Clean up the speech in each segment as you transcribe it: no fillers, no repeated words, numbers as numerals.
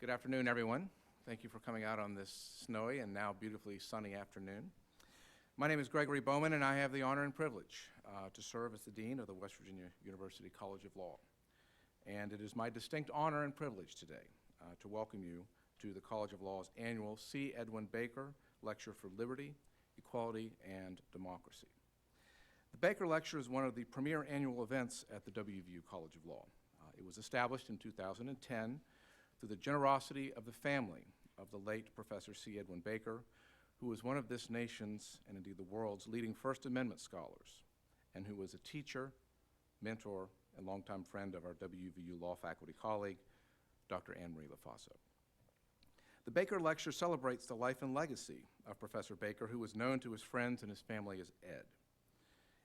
Good afternoon, everyone. Thank you for coming out on this snowy and now beautifully sunny afternoon. My name is Gregory Bowman, and I have the honor and privilege to serve as the Dean of the West Virginia University College of Law. And it is my distinct honor and privilege today to welcome you to the College of Law's annual C. Edwin Baker Lecture for Liberty, Equality, and Democracy. The Baker Lecture is one of the premier annual events at the WVU College of Law. It was established in 2010 through the generosity of the family of the late Professor C. Edwin Baker, who was one of this nation's, and indeed the world's, leading First Amendment scholars, and who was a teacher, mentor, and longtime friend of our WVU law faculty colleague, Dr. Anne-Marie LaFaso. The Baker Lecture celebrates the life and legacy of Professor Baker, who was known to his friends and his family as Ed.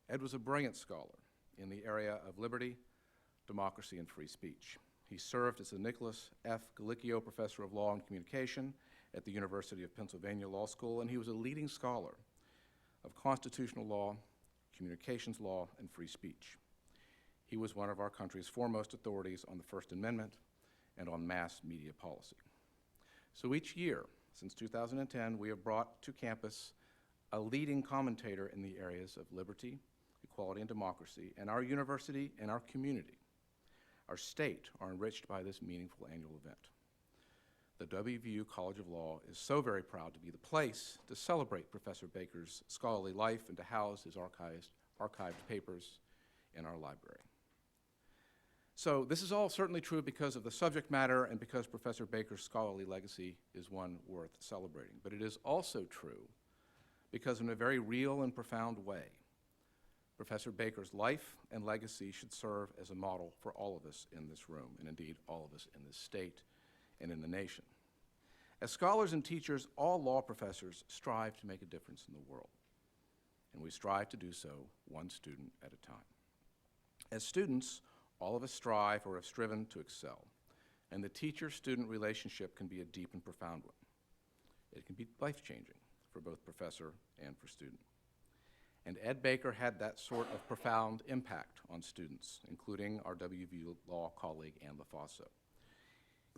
Ed was a brilliant scholar in the area of liberty, democracy, and free speech. He served as the Nicholas F. Galicchio Professor of Law and Communication at the University of Pennsylvania Law School, and he was a leading scholar of constitutional law, communications law, and free speech. He was one of our country's foremost authorities on the First Amendment and on mass media policy. So each year, since 2010, we have brought to campus a leading commentator in the areas of liberty, equality, and democracy, and our university and our community, our state, are enriched by this meaningful annual event. The WVU College of Law is so very proud to be the place to celebrate Professor Baker's scholarly life and to house his archived papers in our library. So this is all certainly true because of the subject matter and because Professor Baker's scholarly legacy is one worth celebrating. But it is also true because in a very real and profound way, Professor Baker's life and legacy should serve as a model for all of us in this room, and indeed all of us in this state and in the nation. As scholars and teachers, all law professors strive to make a difference in the world, and we strive to do so one student at a time. As students, all of us strive or have striven to excel, and the teacher-student relationship can be a deep and profound one. It can be life-changing for both professor and for student. And Ed Baker had that sort of profound impact on students, including our WVU law colleague, Anne LaFaso.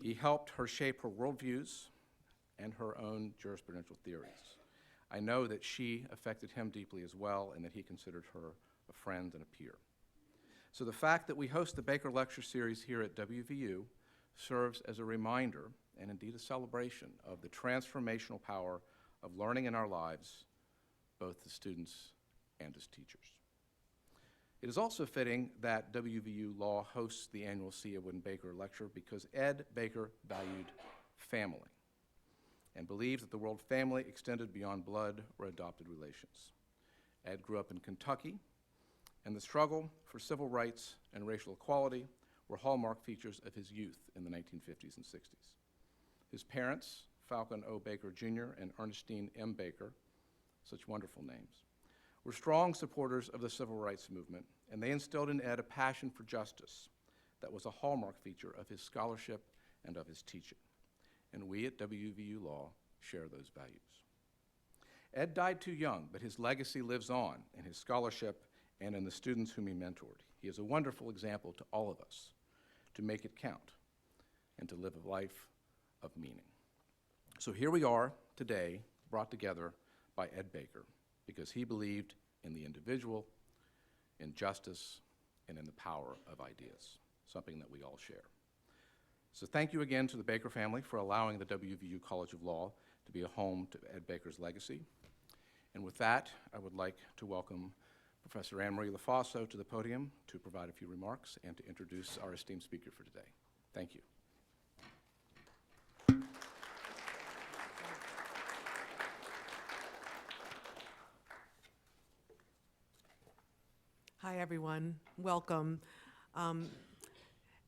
He helped her shape her worldviews and her own jurisprudential theories. I know that she affected him deeply as well, and that he considered her a friend and a peer. So the fact that we host the Baker Lecture Series here at WVU serves as a reminder, and indeed a celebration, of the transformational power of learning in our lives, both as students and as teachers. It is also fitting that WVU Law hosts the annual C. Edwin Baker Lecture because Ed Baker valued family and believed that the word family extended beyond blood or adopted relations. Ed grew up in Kentucky, and the struggle for civil rights and racial equality were hallmark features of his youth in the 1950s and 60s. His parents, Falcon O. Baker Jr. and Ernestine M. Baker, such wonderful names, were strong supporters of the civil rights movement, and they instilled in Ed a passion for justice that was a hallmark feature of his scholarship and of his teaching. And we at WVU Law share those values. Ed died too young, but his legacy lives on in his scholarship and in the students whom he mentored. He is a wonderful example to all of us to make it count and to live a life of meaning. So here we are today, brought together by Ed Baker, because he believed in the individual, in justice, and in the power of ideas, something that we all share. So thank you again to the Baker family for allowing the WVU College of Law to be a home to Ed Baker's legacy. And with that, I would like to welcome Professor Anne-Marie LaFaso to the podium to provide a few remarks and to introduce our esteemed speaker for today. Thank you. Hi, everyone. Welcome.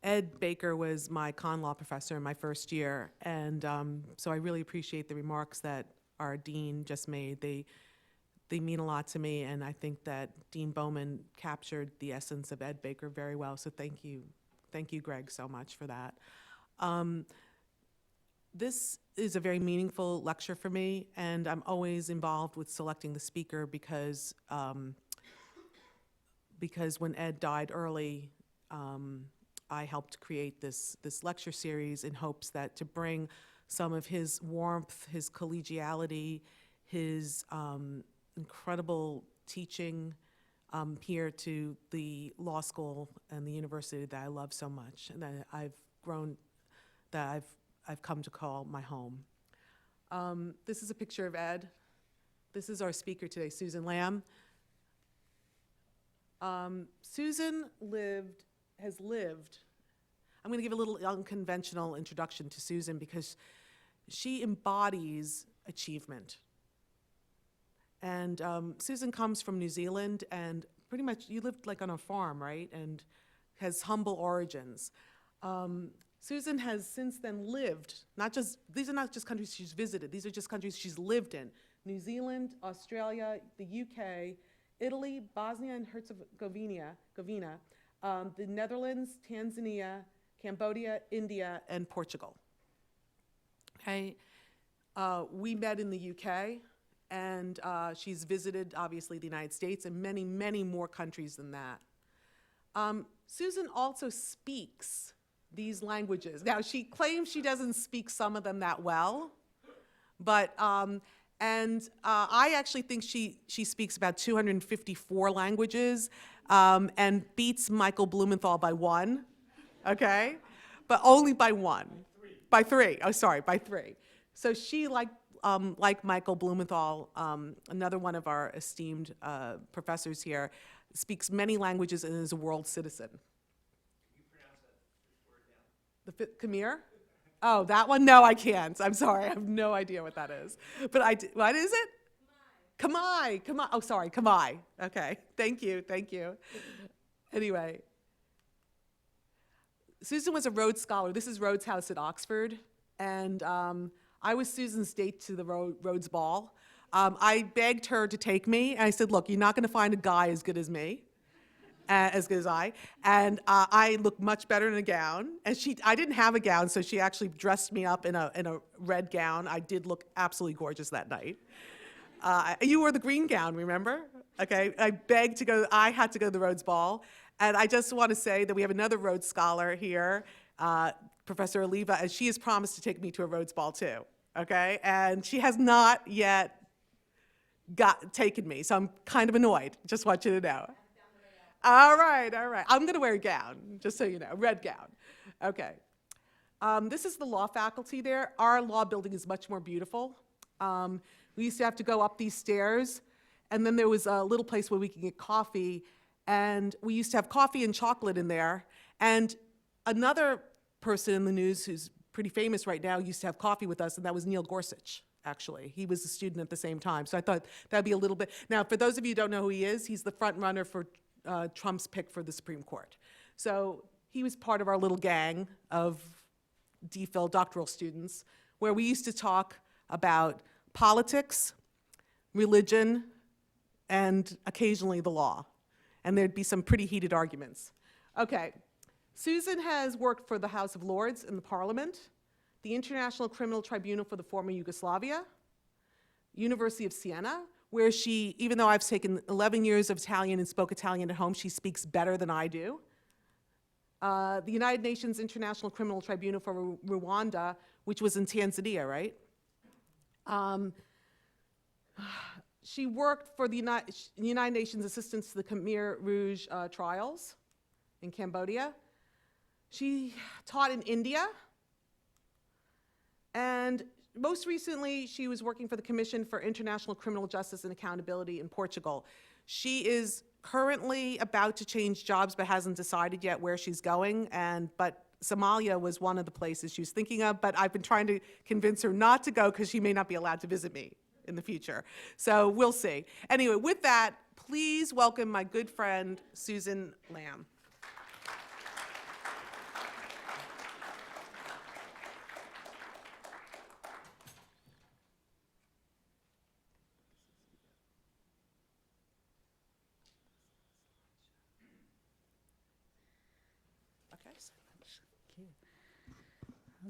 Ed Baker was my con law professor in my first year, and so I really appreciate the remarks that our dean just made. They mean a lot to me, and I think that Dean Bowman captured the essence of Ed Baker very well, so thank you, Greg, so much for that. This is a very meaningful lecture for me, and I'm always involved with selecting the speaker because when Ed died early, I helped create this lecture series in hopes that to bring some of his warmth, his collegiality, his incredible teaching here to the law school and the university that I love so much, and that I've come to call my home. This is a picture of Ed. This is our speaker today, Susan Lamb. Susan has lived. I'm going to give a little unconventional introduction to Susan because she embodies achievement. And Susan comes from New Zealand, and pretty much you lived like on a farm, right? And has humble origins. Susan has since then lived, these are not just countries she's visited, these are just countries she's lived in. New Zealand, Australia, the UK, Italy, Bosnia and Herzegovina, the Netherlands, Tanzania, Cambodia, India, and Portugal. Okay, we met in the UK, and she's visited, obviously, the United States and many, many more countries than that. Susan also speaks these languages. Now, she claims she doesn't speak some of them that well, but, I actually think she speaks about 254 languages and beats Michael Blumenthal by one, okay? But only by one. By three. Oh, sorry, by three. So she, like Michael Blumenthal, another one of our esteemed professors here, speaks many languages and is a world citizen. Khmer? Oh, that one? No, I can't. I'm sorry. I have no idea what that is. But what is it? Khmer. Khmer. Oh, sorry. Khmer. Okay. Thank you. Thank you. Anyway. Susan was a Rhodes Scholar. This is Rhodes House at Oxford. And I was Susan's date to the Rhodes Ball. I begged her to take me. And I said, look, you're not going to find a guy as good as me. As good as I, and I looked much better in a gown. And I didn't have a gown, so she actually dressed me up in a red gown. I did look absolutely gorgeous that night. You wore the green gown, remember? Okay, I begged to go. I had to go to the Rhodes Ball, and I just want to say that we have another Rhodes Scholar here, Professor Oliva, and she has promised to take me to a Rhodes Ball too. Okay, and she has not yet taken me, so I'm kind of annoyed. Just want you to know. All right, all right. I'm going to wear a gown, just so you know, red gown. Okay. This is the law faculty there. Our law building is much more beautiful. We used to have to go up these stairs, and then there was a little place where we could get coffee, and we used to have coffee and chocolate in there. And another person in the news who's pretty famous right now used to have coffee with us, and that was Neil Gorsuch, actually. He was a student at the same time. So I thought that'd be a little bit. Now, for those of you who don't know who he is, he's the front runner for Trump's pick for the Supreme Court. So he was part of our little gang of DPhil doctoral students where we used to talk about politics, religion, and occasionally the law. And there'd be some pretty heated arguments. Okay, Susan has worked for the House of Lords in the Parliament, the International Criminal Tribunal for the former Yugoslavia, University of Siena, where she, even though I've taken 11 years of Italian and spoke Italian at home, she speaks better than I do. The United Nations International Criminal Tribunal for Rwanda, which was in Tanzania, right? She worked for the United Nations Assistance to the Khmer Rouge trials in Cambodia. She taught in India. And most recently, she was working for the Commission for International Criminal Justice and Accountability in Portugal. She is currently about to change jobs, but hasn't decided yet where she's going. But Somalia was one of the places she was thinking of, but I've been trying to convince her not to go because she may not be allowed to visit me in the future. So we'll see. Anyway, with that, please welcome my good friend, Susan Lamb.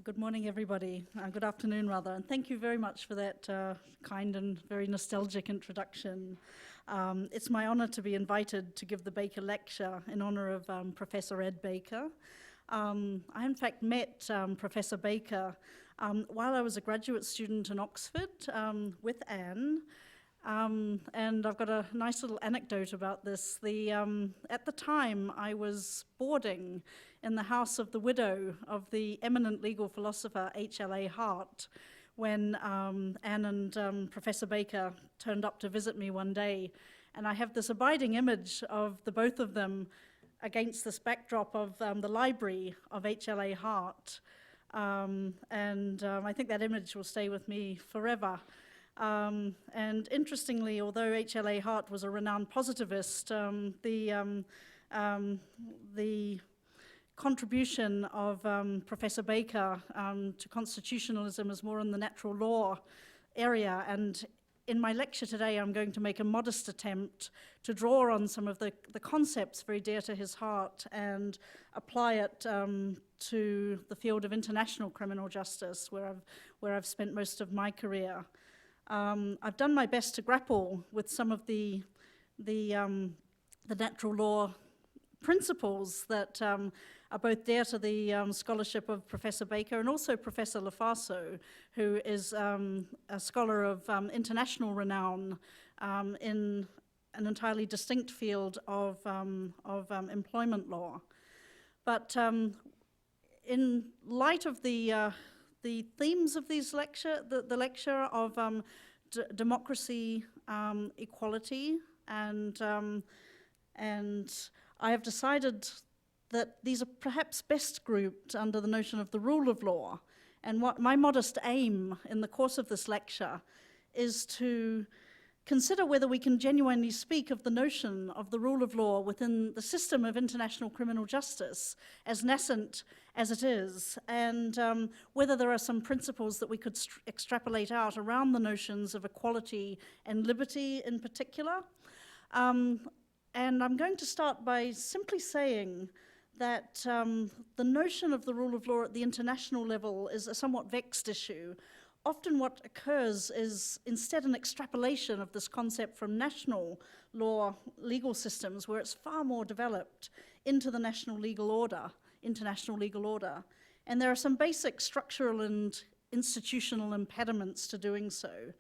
Good morning, everybody. Good afternoon, rather. And thank you very much for that kind and very nostalgic introduction. It's my honor to be invited to give the Baker Lecture in honor of Professor Ed Baker. I in fact met Professor Baker while I was a graduate student in Oxford with Anne. And I've got a nice little anecdote about this. At the time, I was boarding in the house of the widow of the eminent legal philosopher H.L.A. Hart when Anne and Professor Baker turned up to visit me one day. And I have this abiding image of the both of them against this backdrop of the library of H.L.A. Hart. I think that image will stay with me forever. And interestingly, although H.L.A. Hart was a renowned positivist, the contribution of Professor Baker to constitutionalism is more in the natural law area. And in my lecture today, I'm going to make a modest attempt to draw on some of the concepts very dear to his heart and apply it to the field of international criminal justice, where I've spent most of my career. I've done my best to grapple with some of the natural law principles that are both dear to the scholarship of Professor Baker and also Professor Lafaso, who is a scholar of international renown in an entirely distinct field of employment law. But in light of the themes of these the lecture of democracy, equality, and I have decided that these are perhaps best grouped under the notion of the rule of law. And what my modest aim in the course of this lecture is to consider whether we can genuinely speak of the notion of the rule of law within the system of international criminal justice, as nascent as it is, and whether there are some principles that we could extrapolate out around the notions of equality and liberty in particular. And I'm going to start by simply saying that the notion of the rule of law at the international level is a somewhat vexed issue. Often what occurs is instead an extrapolation of this concept from national law legal systems, where it's far more developed, into the international legal order. And there are some basic structural and institutional impediments to doing so.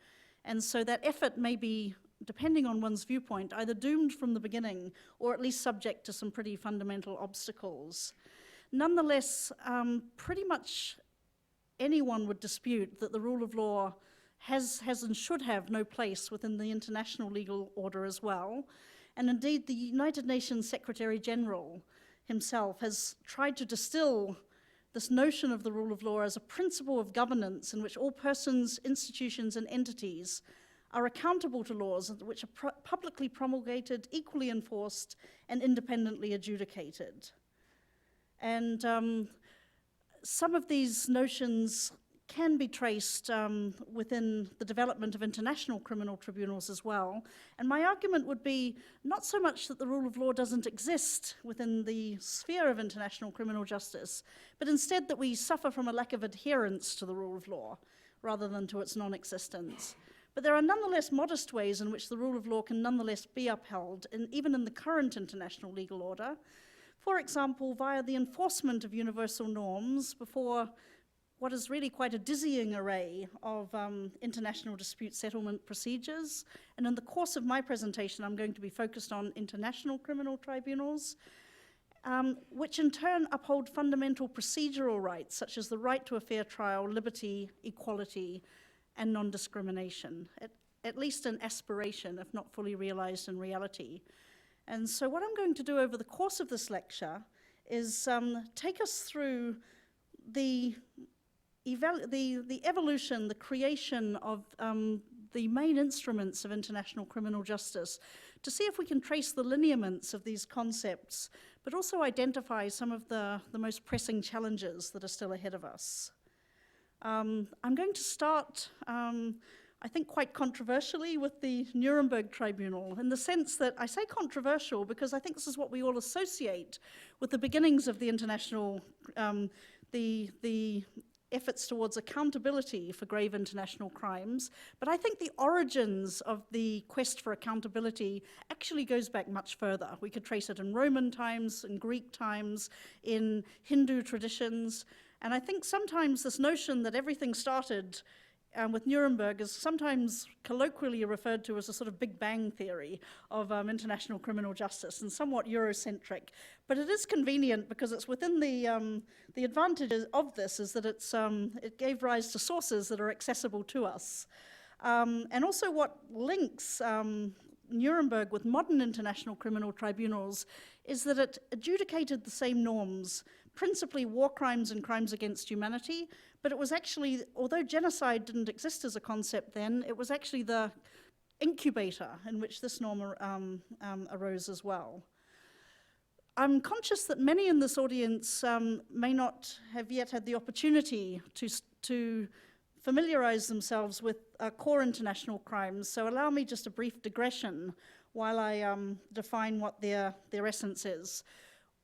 And so that effort may be, depending on one's viewpoint, either doomed from the beginning or at least subject to some pretty fundamental obstacles. Nonetheless, pretty much anyone would dispute that the rule of law has and should have no place within the international legal order as well. And indeed, the United Nations Secretary General himself has tried to distill this notion of the rule of law as a principle of governance in which all persons, institutions, and entities are accountable to laws which are publicly promulgated, equally enforced, and independently adjudicated. And some of these notions can be traced within the development of international criminal tribunals as well. And my argument would be not so much that the rule of law doesn't exist within the sphere of international criminal justice, but instead that we suffer from a lack of adherence to the rule of law rather than to its non-existence. But there are nonetheless modest ways in which the rule of law can nonetheless be upheld, even in the current international legal order. For example, via the enforcement of universal norms before what is really quite a dizzying array of international dispute settlement procedures. And in the course of my presentation, I'm going to be focused on international criminal tribunals, which in turn uphold fundamental procedural rights, such as the right to a fair trial, liberty, equality, and non-discrimination, at least in aspiration, if not fully realized in reality. And so what I'm going to do over the course of this lecture is take us through the evolution, the creation of the main instruments of international criminal justice, to see if we can trace the lineaments of these concepts, but also identify some of the most pressing challenges that are still ahead of us. I'm going to start, I think, quite controversially with the Nuremberg Tribunal, in the sense that I say controversial because I think this is what we all associate with the beginnings of the international, the efforts towards accountability for grave international crimes. But I think the origins of the quest for accountability actually goes back much further. We could trace it in Roman times, in Greek times, in Hindu traditions. And I think sometimes this notion that everything started with Nuremberg is sometimes colloquially referred to as a sort of Big Bang theory of international criminal justice, and somewhat Eurocentric. But it is convenient because it's within the advantages of this is that it gave rise to sources that are accessible to us. And also what links Nuremberg with modern international criminal tribunals is that it adjudicated the same norms, principally war crimes and crimes against humanity, but it was actually, although genocide didn't exist as a concept then, it was actually the incubator in which this norm arose as well. I'm conscious that many in this audience may not have yet had the opportunity to familiarize themselves with core international crimes, so allow me just a brief digression while I define what their essence is.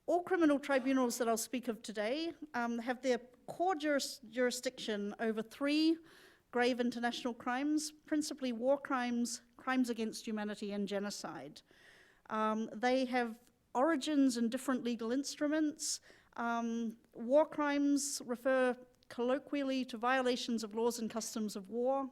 All criminal tribunals that I'll speak of today have their core jurisdiction over 3 grave international crimes, principally war crimes, crimes against humanity, and genocide. They have origins in different legal instruments. War crimes refer colloquially to violations of laws and customs of war.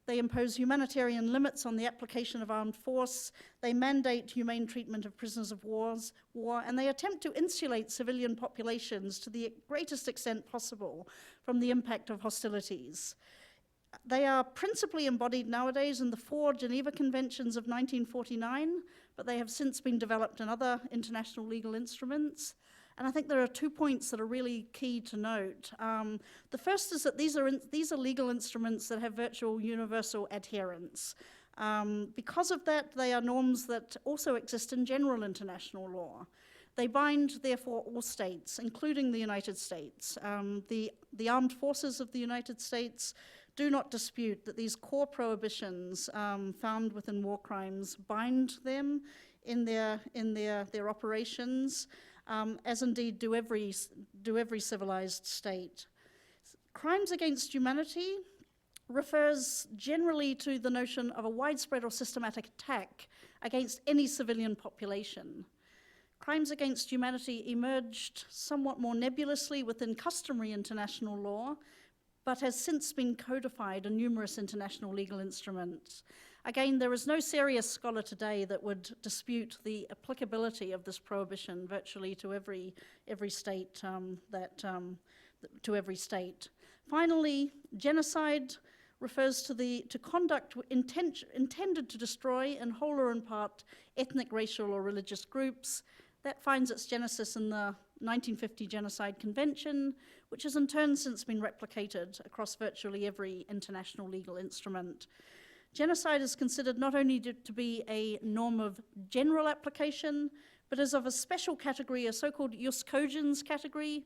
They impose humanitarian limits on the application of armed force. They mandate humane treatment of prisoners of war, and they attempt to insulate civilian populations to the greatest extent possible from the impact of hostilities. They are principally embodied nowadays in the 4 Geneva Conventions of 1949, but they have since been developed in other international legal instruments. And I think there are 2 points that are really key to note. The first is that these are legal instruments that have virtual universal adherence. Because of that, they are norms that also exist in general international law. They bind, therefore, all states, including the United States. The armed forces of the United States do not dispute that these core prohibitions found within war crimes bind them in their operations. As indeed do every civilized state. Crimes against humanity refers generally to the notion of a widespread or systematic attack against any civilian population. Crimes against humanity emerged somewhat more nebulously within customary international law, but has since been codified in numerous international legal instruments. Again, there is no serious scholar today that would dispute the applicability of this prohibition virtually to every state to every state. Finally, genocide refers to conduct intended to destroy in whole or in part ethnic, racial, or religious groups. That finds its genesis in the 1950 Genocide Convention, which has in turn since been replicated across virtually every international legal instrument. Genocide is considered not only to be a norm of general application, but is of a special category, a so-called jus cogens category,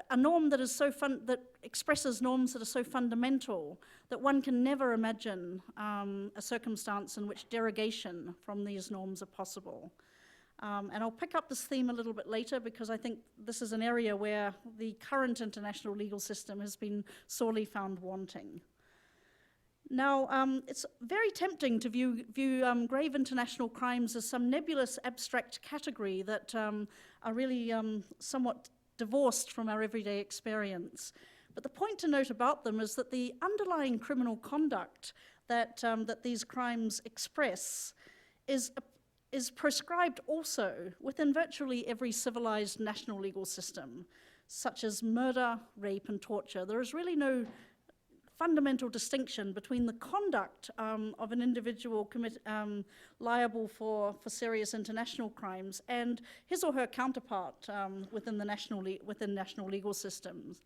a norm that is that expresses norms that are so fundamental that one can never imagine a circumstance in which derogation from these norms are possible. And I'll pick up this theme a little bit later because I think this is an area where the current international legal system has been sorely found wanting. Now, it's very tempting to view grave international crimes as some nebulous abstract category that are really somewhat divorced from our everyday experience. But the point to note about them is that the underlying criminal conduct that these crimes express is prescribed also within virtually every civilized national legal system, such as murder, rape, and torture. There is really no fundamental distinction between the conduct of an individual liable for serious international crimes and his or her counterpart within national legal systems.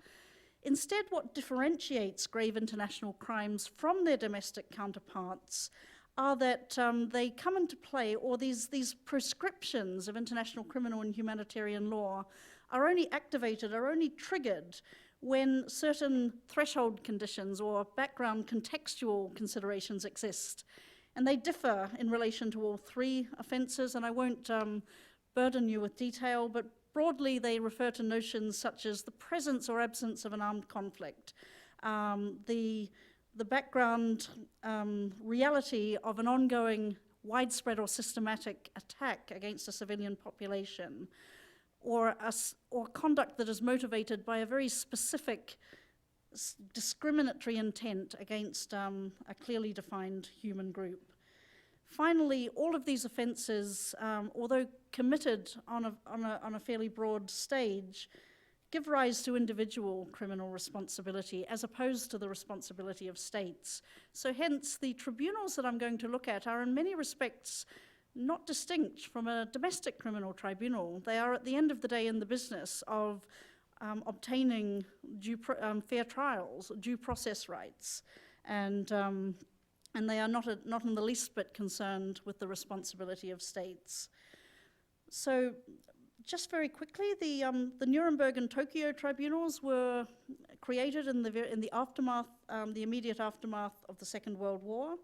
Instead, what differentiates grave international crimes from their domestic counterparts are that they come into play, or these prescriptions of international criminal and humanitarian law are only activated, are only triggered when certain threshold conditions or background contextual considerations exist. And they differ in relation to all 3 offences, and I won't burden you with detail, but broadly, they refer to notions such as the presence or absence of an armed conflict, the background reality of an ongoing widespread or systematic attack against a civilian population, or conduct that is motivated by a very specific discriminatory intent against a clearly defined human group. Finally, all of these offences, although committed on a fairly broad stage, give rise to individual criminal responsibility as opposed to the responsibility of states. So hence, the tribunals that I'm going to look at are in many respects not distinct from a domestic criminal tribunal. They are at the end of the day in the business of obtaining fair trials, due process rights, and they are not in the least bit concerned with the responsibility of states. So, just very quickly, the Nuremberg and Tokyo tribunals were created in the aftermath, the immediate aftermath of the Second World War.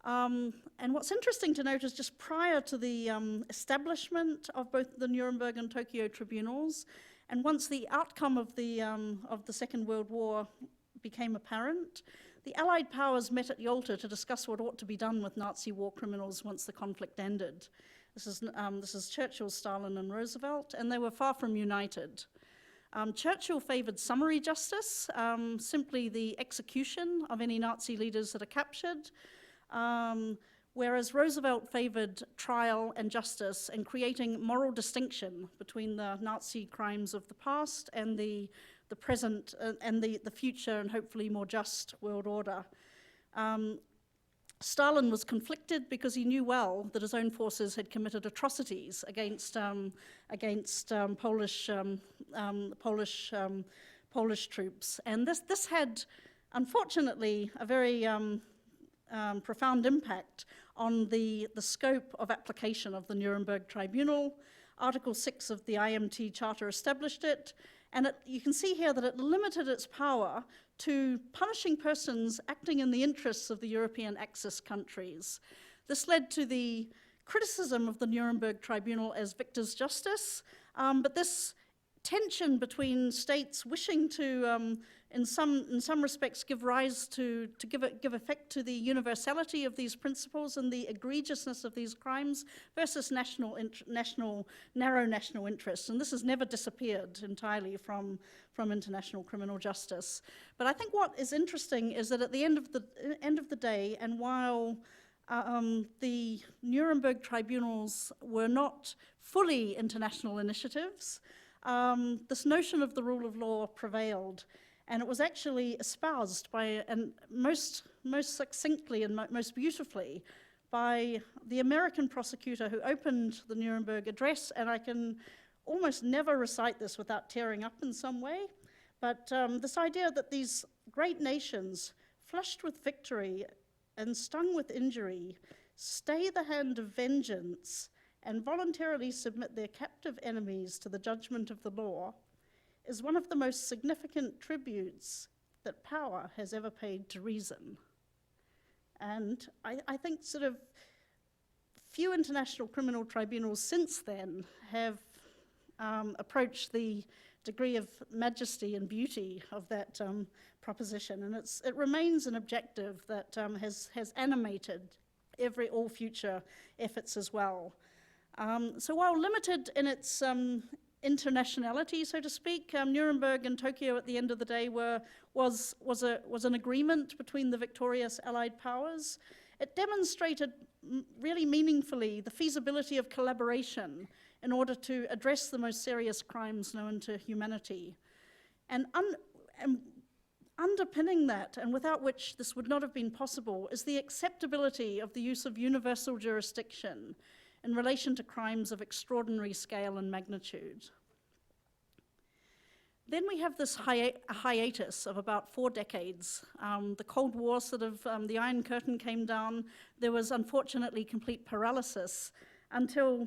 And what's interesting to note is just prior to the establishment of both the Nuremberg and Tokyo tribunals, and once the outcome of the Second World War became apparent, the Allied powers met at Yalta to discuss what ought to be done with Nazi war criminals once the conflict ended. This is Churchill, Stalin, and Roosevelt, and they were far from united. Churchill favoured summary justice, simply the execution of any Nazi leaders that are captured, whereas Roosevelt favoured trial and justice and creating moral distinction between the Nazi crimes of the past and the present and the future and hopefully more just world order. Stalin was conflicted because he knew well that his own forces had committed atrocities against Polish troops, and this had, unfortunately, a very profound impact on the scope of application of the Nuremberg Tribunal. Article 6 of the IMT Charter established it, and you can see here that it limited its power to punishing persons acting in the interests of the European Axis countries. This led to the criticism of the Nuremberg Tribunal as victor's justice, but this tension between states wishing to, in some respects, give rise to give effect to the universality of these principles and the egregiousness of these crimes versus narrow national interests, and this has never disappeared entirely from international criminal justice. But I think what is interesting is that at the end of the day, and while the Nuremberg tribunals were not fully international initiatives, this notion of the rule of law prevailed, and it was actually espoused by, and most succinctly and most beautifully, by the American prosecutor who opened the Nuremberg address, and I can almost never recite this without tearing up in some way, but this idea that these great nations, flushed with victory and stung with injury, stay the hand of vengeance and voluntarily submit their captive enemies to the judgment of the law, is one of the most significant tributes that power has ever paid to reason. And I think sort of few international criminal tribunals since then have approached the degree of majesty and beauty of that proposition, and it remains an objective that has animated all future efforts as well. So while limited in its internationality, so to speak, Nuremberg and Tokyo at the end of the day was an agreement between the victorious Allied powers. It demonstrated really meaningfully the feasibility of collaboration in order to address the most serious crimes known to humanity. And underpinning that, and without which this would not have been possible, is the acceptability of the use of universal jurisdiction in relation to crimes of extraordinary scale and magnitude. Then we have this hiatus of about 4 decades. The Cold War the Iron Curtain came down. There was unfortunately complete paralysis until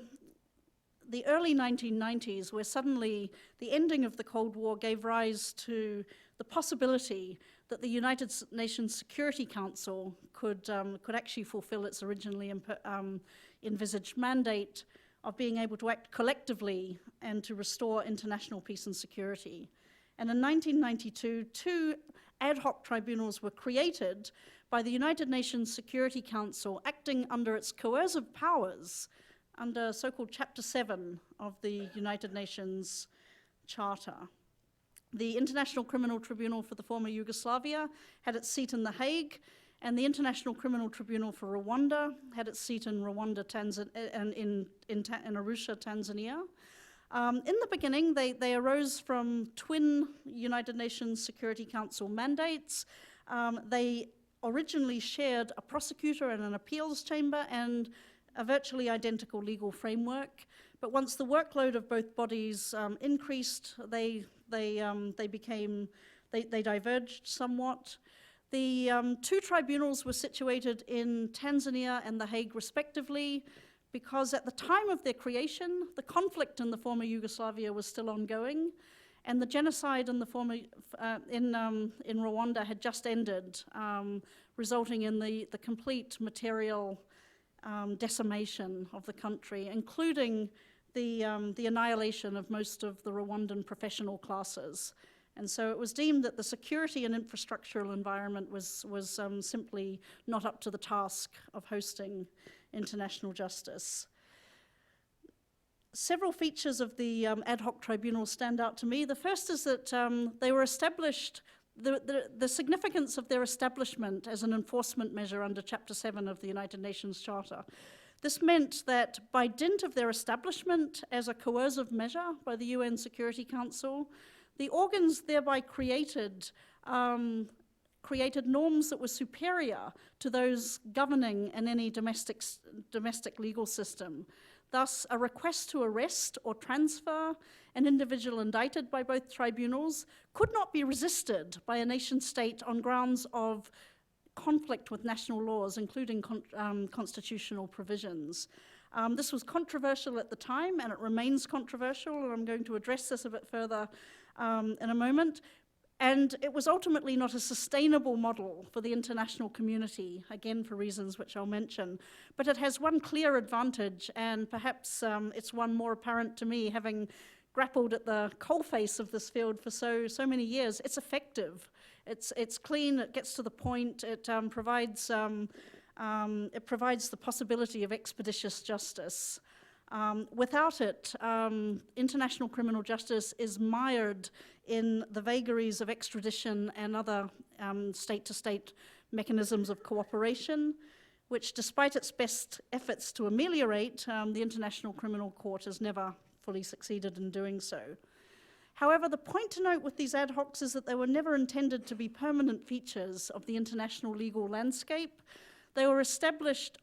the early 1990s, where suddenly the ending of the Cold War gave rise to the possibility that the United Nations Security Council could actually fulfill its originally envisaged mandate of being able to act collectively and to restore international peace and security. And in 1992, 2 ad hoc tribunals were created by the United Nations Security Council, acting under its coercive powers under so-called Chapter 7 of the United Nations Charter. The International Criminal Tribunal for the former Yugoslavia had its seat in The Hague, and the International Criminal Tribunal for Rwanda had its seat in Rwanda, in Arusha, Tanzania. In the beginning, they arose from twin United Nations Security Council mandates. They originally shared a prosecutor and an appeals chamber and a virtually identical legal framework. But once the workload of both bodies increased, they diverged somewhat. The 2 tribunals were situated in Tanzania and The Hague respectively, because at the time of their creation, the conflict in the former Yugoslavia was still ongoing, and the genocide in the former in Rwanda had just ended, resulting in the complete material decimation of the country, including the annihilation of most of the Rwandan professional classes. And so it was deemed that the security and infrastructural environment was simply not up to the task of hosting international justice. Several features of the ad hoc tribunal stand out to me. The first is that they were established, the significance of their establishment as an enforcement measure under Chapter 7 of the United Nations Charter. This meant that by dint of their establishment as a coercive measure by the UN Security Council, the organs thereby created norms that were superior to those governing in any domestic legal system. Thus, a request to arrest or transfer an individual indicted by both tribunals could not be resisted by a nation-state on grounds of conflict with national laws, including constitutional provisions. This was controversial at the time, and it remains controversial, and I'm going to address this a bit further in a moment. And it was ultimately not a sustainable model for the international community, again for reasons which I'll mention. But it has one clear advantage, and perhaps it's one more apparent to me, having grappled at the coalface of this field for so many years. It's effective. It's clean. It gets to the point. It provides the possibility of expeditious justice. Without it, international criminal justice is mired in the vagaries of extradition and other state-to-state mechanisms of cooperation, which, despite its best efforts to ameliorate, the International Criminal Court has never fully succeeded in doing so. However, the point to note with these ad hocs is that they were never intended to be permanent features of the international legal landscape. They were established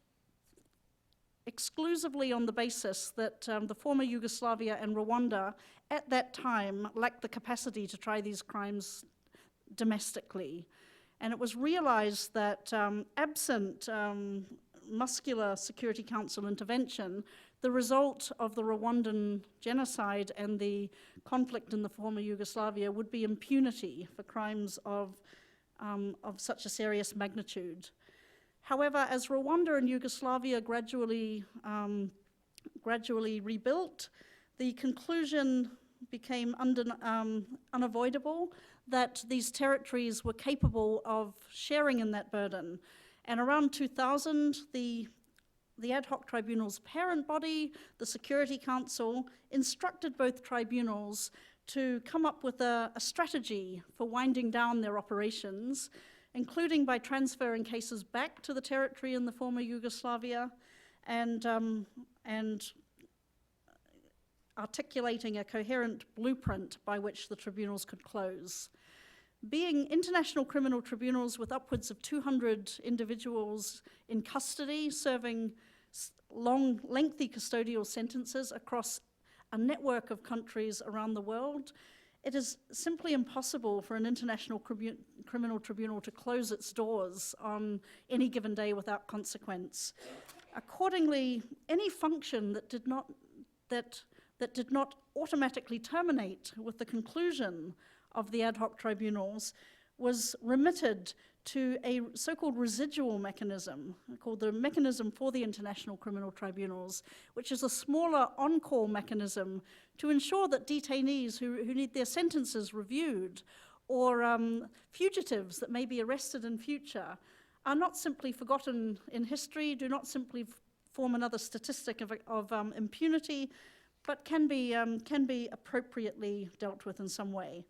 exclusively on the basis that the former Yugoslavia and Rwanda at that time lacked the capacity to try these crimes domestically. And it was realized that absent muscular Security Council intervention, the result of the Rwandan genocide and the conflict in the former Yugoslavia would be impunity for crimes of such a serious magnitude. However, as Rwanda and Yugoslavia gradually rebuilt, the conclusion became unavoidable that these territories were capable of sharing in that burden. And around 2000, the ad hoc tribunal's parent body, the Security Council, instructed both tribunals to come up with a strategy for winding down their operations, including by transferring cases back to the territory in the former Yugoslavia and articulating a coherent blueprint by which the tribunals could close. Being international criminal tribunals with upwards of 200 individuals in custody, serving long, lengthy custodial sentences across a network of countries around the world, it is simply impossible for an international criminal tribunal to close its doors on any given day without consequence. Accordingly, any function that did not automatically terminate with the conclusion of the ad hoc tribunals was remitted to a so-called residual mechanism called the Mechanism for the International Criminal Tribunals, which is a smaller on-call mechanism to ensure that detainees who need their sentences reviewed or fugitives that may be arrested in future are not simply forgotten in history, do not simply form another statistic of impunity, but can be appropriately dealt with in some way.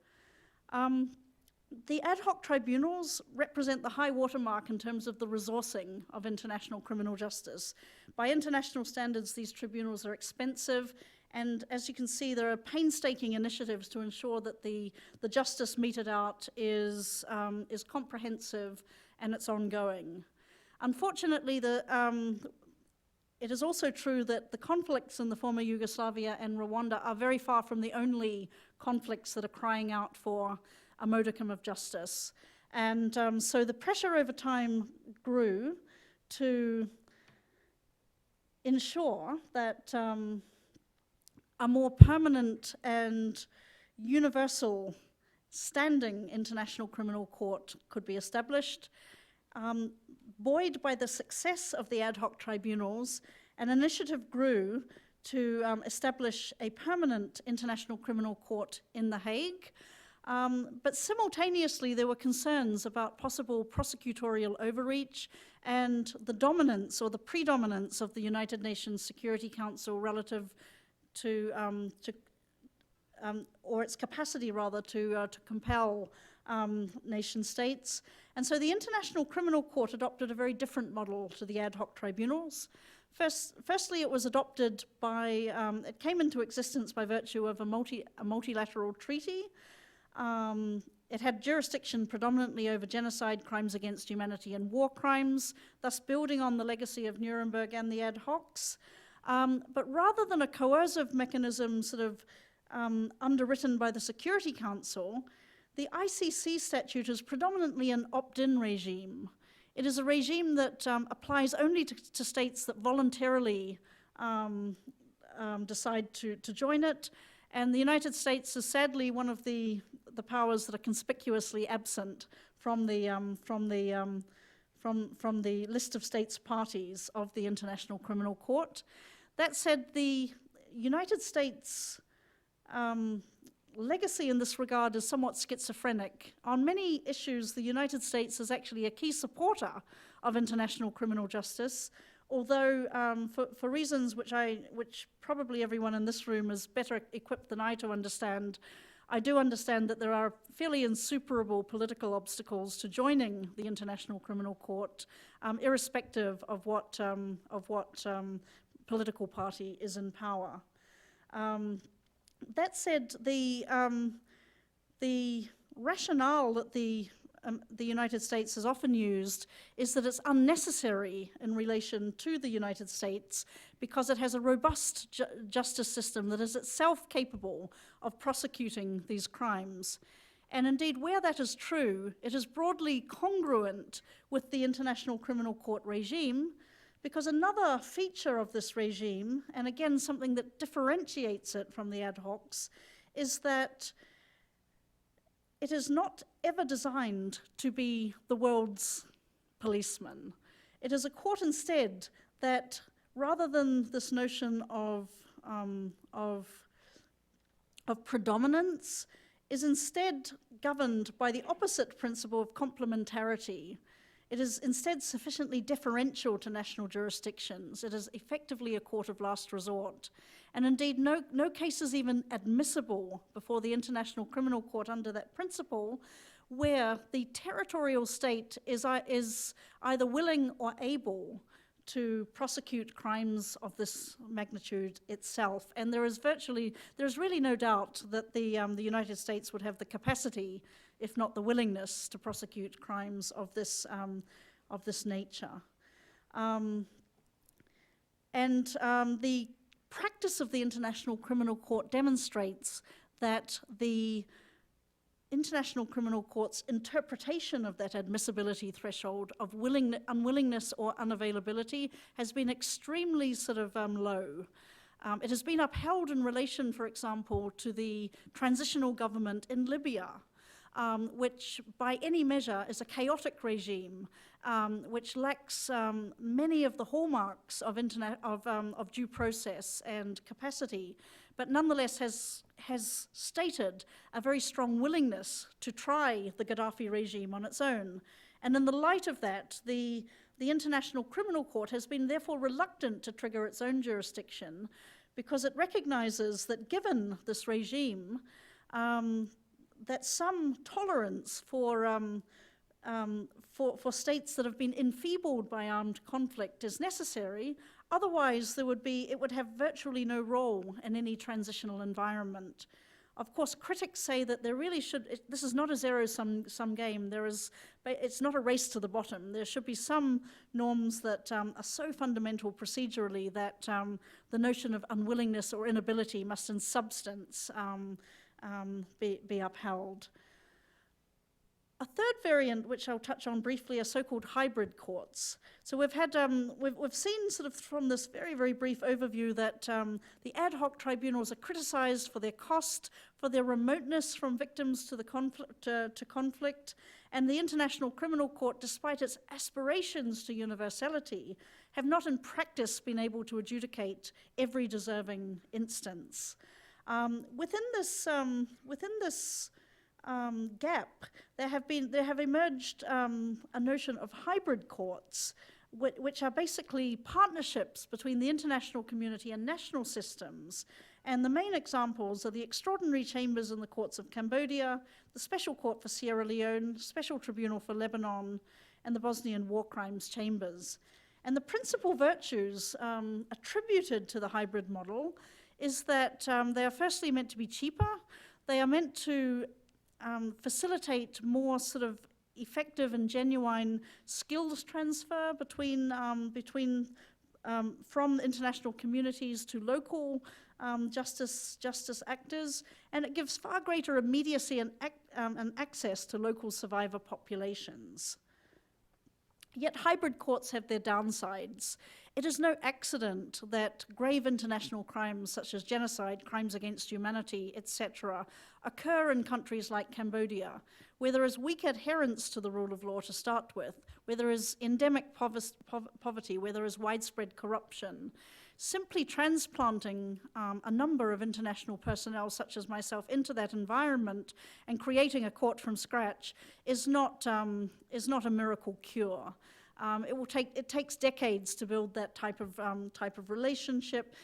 The ad hoc tribunals represent the high watermark in terms of the resourcing of international criminal justice. By international standards, these tribunals are expensive, and as you can see, there are painstaking initiatives to ensure that the justice meted out is comprehensive and it's ongoing. Unfortunately, it is also true that the conflicts in the former Yugoslavia and Rwanda are very far from the only conflicts that are crying out for a modicum of justice. And so the pressure over time grew to ensure that a more permanent and universal standing international criminal court could be established. Buoyed by the success of the ad hoc tribunals, an initiative grew to establish a permanent international criminal court in The Hague. But simultaneously, there were concerns about possible prosecutorial overreach and the dominance or the predominance of the United Nations Security Council relative to or its capacity rather to compel nation states. And so the International Criminal Court adopted a very different model to the ad hoc tribunals. Firstly, it was adopted by, it came into existence by virtue of a multilateral treaty. It had jurisdiction predominantly over genocide, crimes against humanity, and war crimes, thus building on the legacy of Nuremberg and the ad hocs. But rather than a coercive mechanism sort of underwritten by the Security Council, the ICC statute is predominantly an opt-in regime. It is a regime that applies only to states that voluntarily decide to join it, and the United States is sadly one of the powers that are conspicuously absent from the list of states parties of the International Criminal Court. That said, the United States legacy in this regard is somewhat schizophrenic. On many issues, the United States is actually a key supporter of international criminal justice, although for reasons which probably everyone in this room is better equipped than I to understand, I do understand that there are fairly insuperable political obstacles to joining the International Criminal Court, irrespective of what political party is in power. That said, the rationale that the United States has often used is that it's unnecessary in relation to the United States because it has a robust justice system that is itself capable of prosecuting these crimes. And indeed, where that is true, it is broadly congruent with the International Criminal Court regime, because another feature of this regime, and again something that differentiates it from the ad hocs, is that it is not ever designed to be the world's policeman. It is a court instead that, rather than this notion of predominance, is instead governed by the opposite principle of complementarity. It is instead sufficiently deferential to national jurisdictions. It is effectively a court of last resort. And indeed, no case is even admissible before the International Criminal Court under that principle where the territorial state is either willing or able to prosecute crimes of this magnitude itself. And there's really no doubt that the United States would have the capacity, if not the willingness, to prosecute crimes of this nature. The practice of the International Criminal Court demonstrates that the International Criminal Court's interpretation of that admissibility threshold of unwillingness or unavailability has been extremely low. It has been upheld in relation, for example, to the transitional government in Libya, which by any measure is a chaotic regime, which lacks many of the hallmarks of due process and capacity, but nonetheless has stated a very strong willingness to try the Gaddafi regime on its own. And in the light of that, the International Criminal Court has been therefore reluctant to trigger its own jurisdiction, because it recognizes that given this regime, that some tolerance for states that have been enfeebled by armed conflict is necessary. Otherwise, it would have virtually no role in any transitional environment. Of course, critics say that there really this is not a zero-sum game. It's not a race to the bottom. There should be some norms that are so fundamental procedurally that the notion of unwillingness or inability must in substance be upheld. A third variant, which I'll touch on briefly, are so-called hybrid courts. So we've seen sort of from this very, very brief overview that the ad hoc tribunals are criticized for their cost, for their remoteness from victims to the conflict, and the International Criminal Court, despite its aspirations to universality, have not in practice been able to adjudicate every deserving instance. Within this gap, there have emerged a notion of hybrid courts, which are basically partnerships between the international community and national systems. And the main examples are the extraordinary chambers in the courts of Cambodia, the Special Court for Sierra Leone, Special Tribunal for Lebanon, and the Bosnian War Crimes Chambers. And the principal virtues attributed to the hybrid model is that they are firstly meant to be cheaper. They are meant to facilitate more sort of effective and genuine skills transfer from international communities to local justice actors, and it gives far greater immediacy and access to local survivor populations. Yet hybrid courts have their downsides. It is no accident that grave international crimes such as genocide, crimes against humanity, etc., occur in countries like Cambodia, where there is weak adherence to the rule of law to start with, where there is endemic poverty, where there is widespread corruption. Simply transplanting a number of international personnel, such as myself, into that environment and creating a court from scratch is not a miracle cure. It takes decades to build that type of relationship.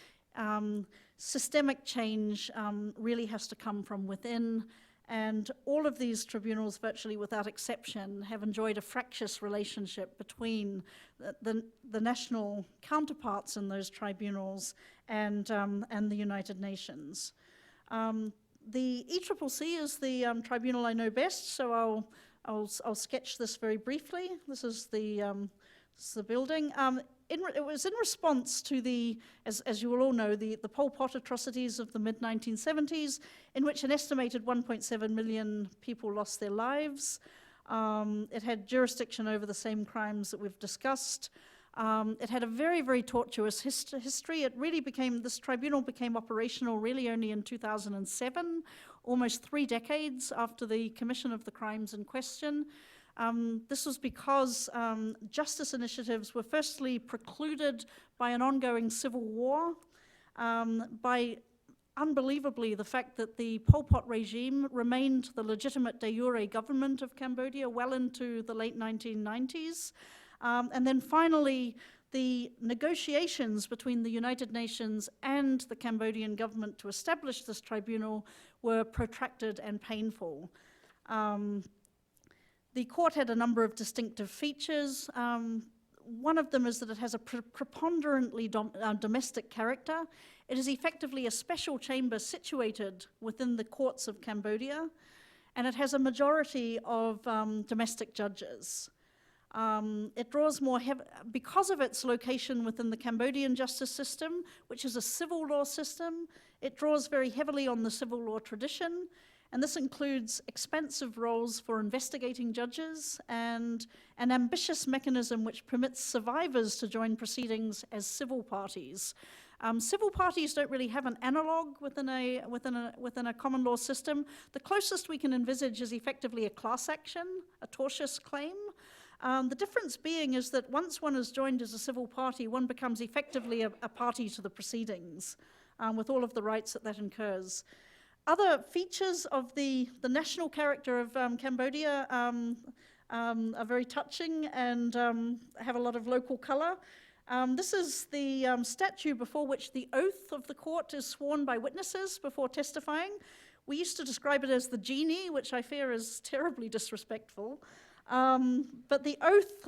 Systemic change really has to come from within, and all of these tribunals, virtually without exception, have enjoyed a fractious relationship between the national counterparts in those tribunals and the United Nations. The ECCC is the tribunal I know best, so I'll sketch this very briefly. This is the building. It was in response to as you will all know, the Pol Pot atrocities of the mid-1970s, in which an estimated 1.7 million people lost their lives. It had jurisdiction over the same crimes that we've discussed. It had a very, very tortuous history. This tribunal became operational really only in 2007, almost 3 decades after the commission of the crimes in question. This was because justice initiatives were firstly precluded by an ongoing civil war, by unbelievably the fact that the Pol Pot regime remained the legitimate de jure government of Cambodia well into the late 1990s. And then finally, the negotiations between the United Nations and the Cambodian government to establish this tribunal were protracted and painful. The court had a number of distinctive features. One of them is that it has a preponderantly domestic character. It is effectively a special chamber situated within the courts of Cambodia, and it has a majority of domestic judges. It draws more because of its location within the Cambodian justice system, which is a civil law system. It draws very heavily on the civil law tradition, And this includes expansive roles for investigating judges and an ambitious mechanism which permits survivors to join proceedings as civil parties. Civil parties don't really have an analog within a common law system. The closest we can envisage is effectively a class action, a tortious claim. The difference being is that once one is joined as a civil party, one becomes effectively a party to the proceedings, with all of the rights that incurs. Other features of the national character of Cambodia are very touching and have a lot of local colour. This is the statue before which the oath of the court is sworn by witnesses before testifying. We used to describe it as the genie, which I fear is terribly disrespectful. But the oath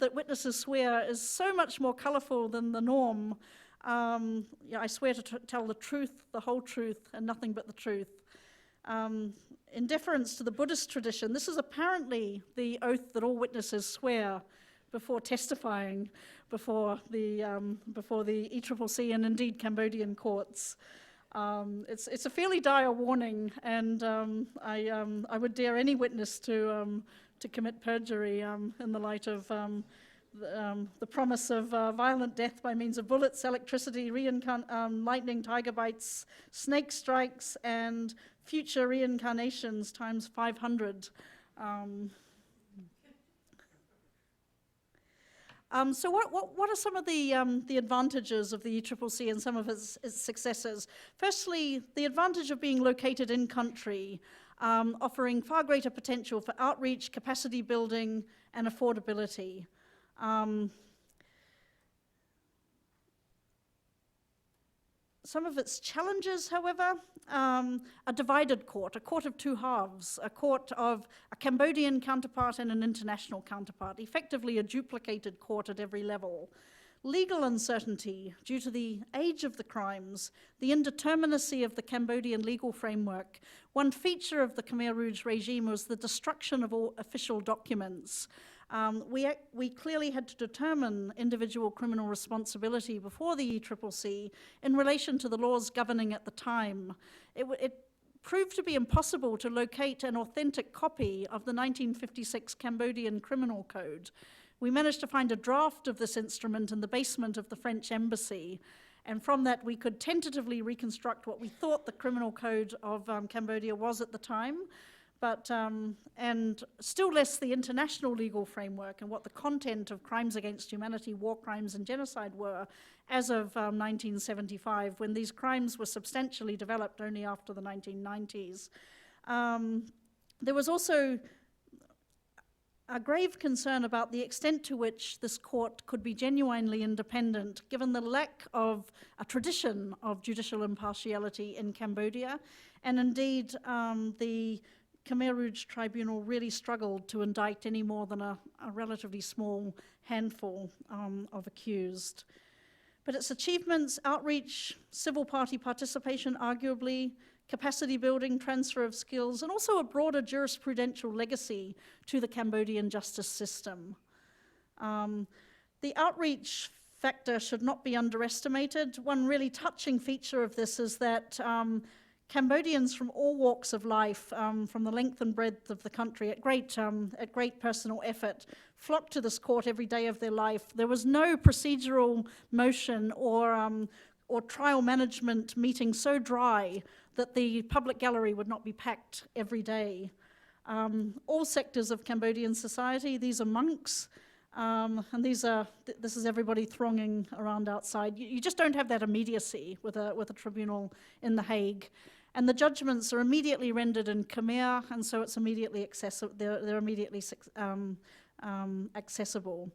that witnesses swear is so much more colourful than the norm. I swear to tell the truth, the whole truth, and nothing but the truth. In deference to the Buddhist tradition, this is apparently the oath that all witnesses swear before testifying before the ECCC and indeed Cambodian courts. It's a fairly dire warning, and I would dare any witness to commit perjury in the light of the promise of violent death by means of bullets, electricity, lightning, tiger bites, snake strikes, and future reincarnations times 500. So what are some of the advantages of the ECCC and some of its successors? Firstly, the advantage of being located in country, offering far greater potential for outreach, capacity building, and affordability. Some of its challenges, however, a divided court, a court of two halves, a court of a Cambodian counterpart and an international counterpart, effectively a duplicated court at every level. Legal uncertainty due to the age of the crimes, the indeterminacy of the Cambodian legal framework. One feature of the Khmer Rouge regime was the destruction of all official documents. We clearly had to determine individual criminal responsibility before the ECCC in relation to the laws governing at the time. It proved to be impossible to locate an authentic copy of the 1956 Cambodian Criminal Code. We managed to find a draft of this instrument in the basement of the French embassy, and from that we could tentatively reconstruct what we thought the criminal code of Cambodia was at the time, but and still less the international legal framework and what the content of crimes against humanity, war crimes and genocide were as of 1975, when these crimes were substantially developed only after the 1990s. There was also a grave concern about the extent to which this court could be genuinely independent, given the lack of a tradition of judicial impartiality in Cambodia, and indeed the Khmer Rouge Tribunal really struggled to indict any more than a relatively small handful of accused. But its achievements, outreach, civil party participation, arguably, capacity building, transfer of skills, and also a broader jurisprudential legacy to the Cambodian justice system. The outreach factor should not be underestimated. One really touching feature of this is that Cambodians from all walks of life, from the length and breadth of the country, at great personal effort, flocked to this court every day of their life. There was no procedural motion or trial management meeting so dry that the public gallery would not be packed every day. All sectors of Cambodian society, these are monks, and this is everybody thronging around outside. You just don't have that immediacy with a tribunal in The Hague. And the judgments are immediately rendered in Khmer, and so it's immediately accessible. They're immediately accessible.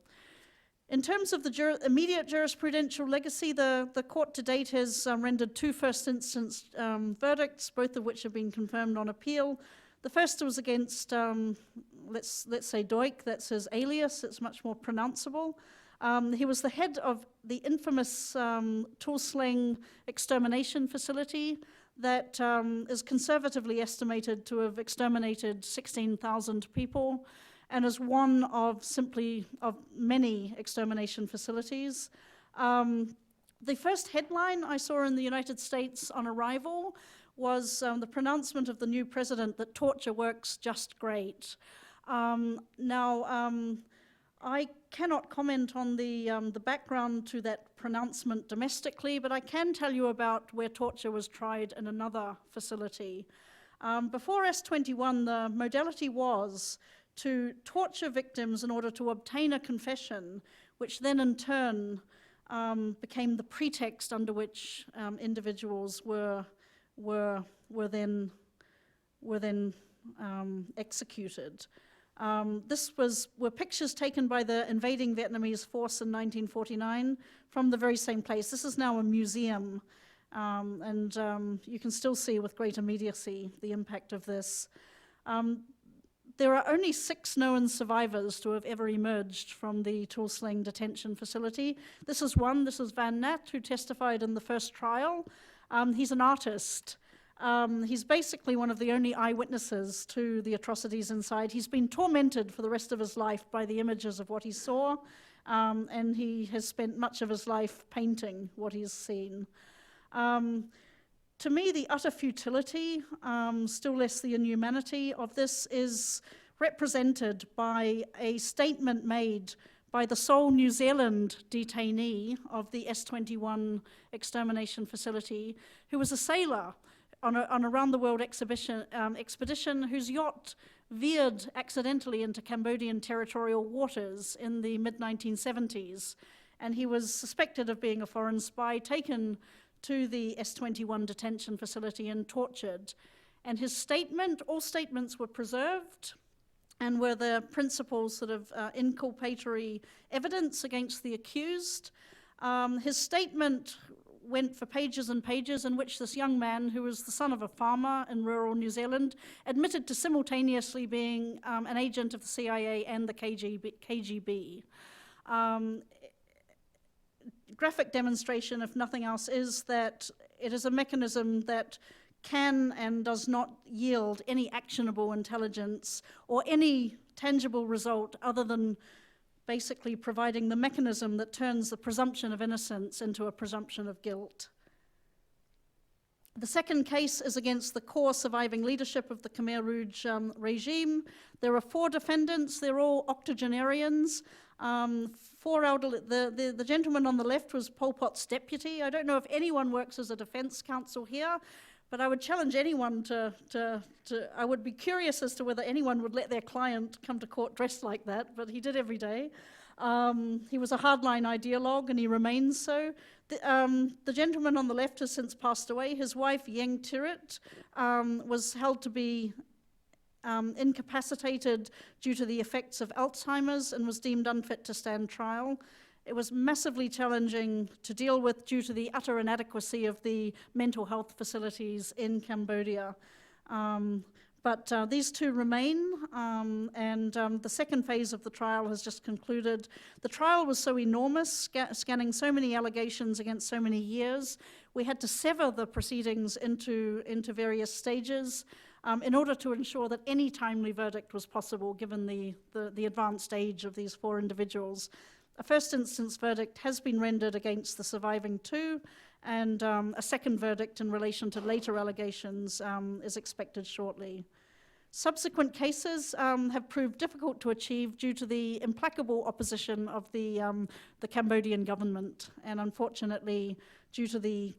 In terms of the immediate jurisprudential legacy, the court to date has rendered 2 first instance verdicts, both of which have been confirmed on appeal. The first was against, let's say Doik, that's his alias, it's much more pronounceable. He was the head of the infamous Tool-Sling extermination facility that is conservatively estimated to have exterminated 16,000 people, and is one of many extermination facilities. The first headline I saw in the United States on arrival was the pronouncement of the new president that torture works just great. I cannot comment on the background to that pronouncement domestically, but I can tell you about where torture was tried in another facility. Before S21, the modality was to torture victims in order to obtain a confession, which then in turn became the pretext under which individuals were then executed. Were pictures taken by the invading Vietnamese force in 1949 from the very same place. This is now a museum, and you can still see with great immediacy the impact of this. There are only 6 known survivors to have ever emerged from the Toolsling detention facility. This is Van Nat, who testified in the first trial. He's an artist. He's basically one of the only eyewitnesses to the atrocities inside. He's been tormented for the rest of his life by the images of what he saw, and he has spent much of his life painting what he's seen. To me, the utter futility, still less the inhumanity of this, is represented by a statement made by the sole New Zealand detainee of the S21 extermination facility, who was a sailor on a round-the-world expedition whose yacht veered accidentally into Cambodian territorial waters in the mid-1970s. And he was suspected of being a foreign spy, taken to the S21 detention facility and tortured. And his statement, all statements were preserved and were the principal sort of inculpatory evidence against the accused. His statement went for pages and pages, in which this young man, who was the son of a farmer in rural New Zealand, admitted to simultaneously being an agent of the CIA and the KGB. Graphic demonstration, if nothing else, is that it is a mechanism that can and does not yield any actionable intelligence or any tangible result other than basically providing the mechanism that turns the presumption of innocence into a presumption of guilt. The second case is against the core surviving leadership of the Khmer Rouge regime. There are 4 defendants. They're all octogenarians. The gentleman on the left was Pol Pot's deputy. I don't know if anyone works as a defense counsel here, but I would challenge anyone I would be curious as to whether anyone would let their client come to court dressed like that, but he did every day. He was a hardline ideologue, and he remains so. The gentleman on the left has since passed away. His wife, Yeng Tirit, was held to be incapacitated due to the effects of Alzheimer's and was deemed unfit to stand trial. It was massively challenging to deal with due to the utter inadequacy of the mental health facilities in Cambodia. But these 2 remain, and the second phase of the trial has just concluded. The trial was so enormous, scanning so many allegations against so many years, we had to sever the proceedings into various stages in order to ensure that any timely verdict was possible, given the advanced age of these 4 individuals. A first instance verdict has been rendered against the surviving 2, and a second verdict in relation to later allegations is expected shortly. Subsequent cases have proved difficult to achieve due to the implacable opposition of the Cambodian government, and unfortunately, due to the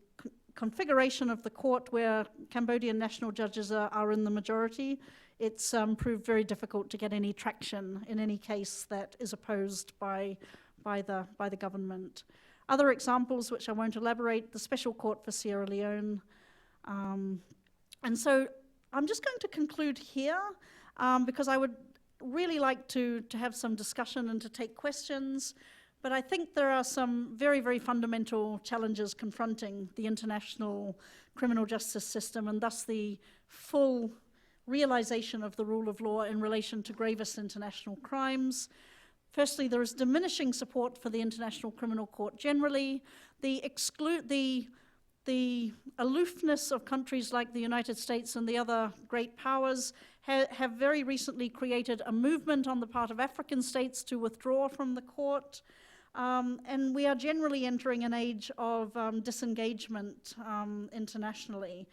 configuration of the court where Cambodian national judges are in the majority, it's proved very difficult to get any traction in any case that is opposed by the government. Other examples, which I won't elaborate, the Special Court for Sierra Leone. And so I'm just going to conclude here because I would really like to have some discussion and to take questions. But I think there are some very, very fundamental challenges confronting the international criminal justice system, and thus the full realization of the rule of law in relation to gravest international crimes. Firstly, there is diminishing support for the International Criminal Court generally. The aloofness of countries like the United States and the other great powers have very recently created a movement on the part of African states to withdraw from the court. And we are generally entering an age of disengagement internationally.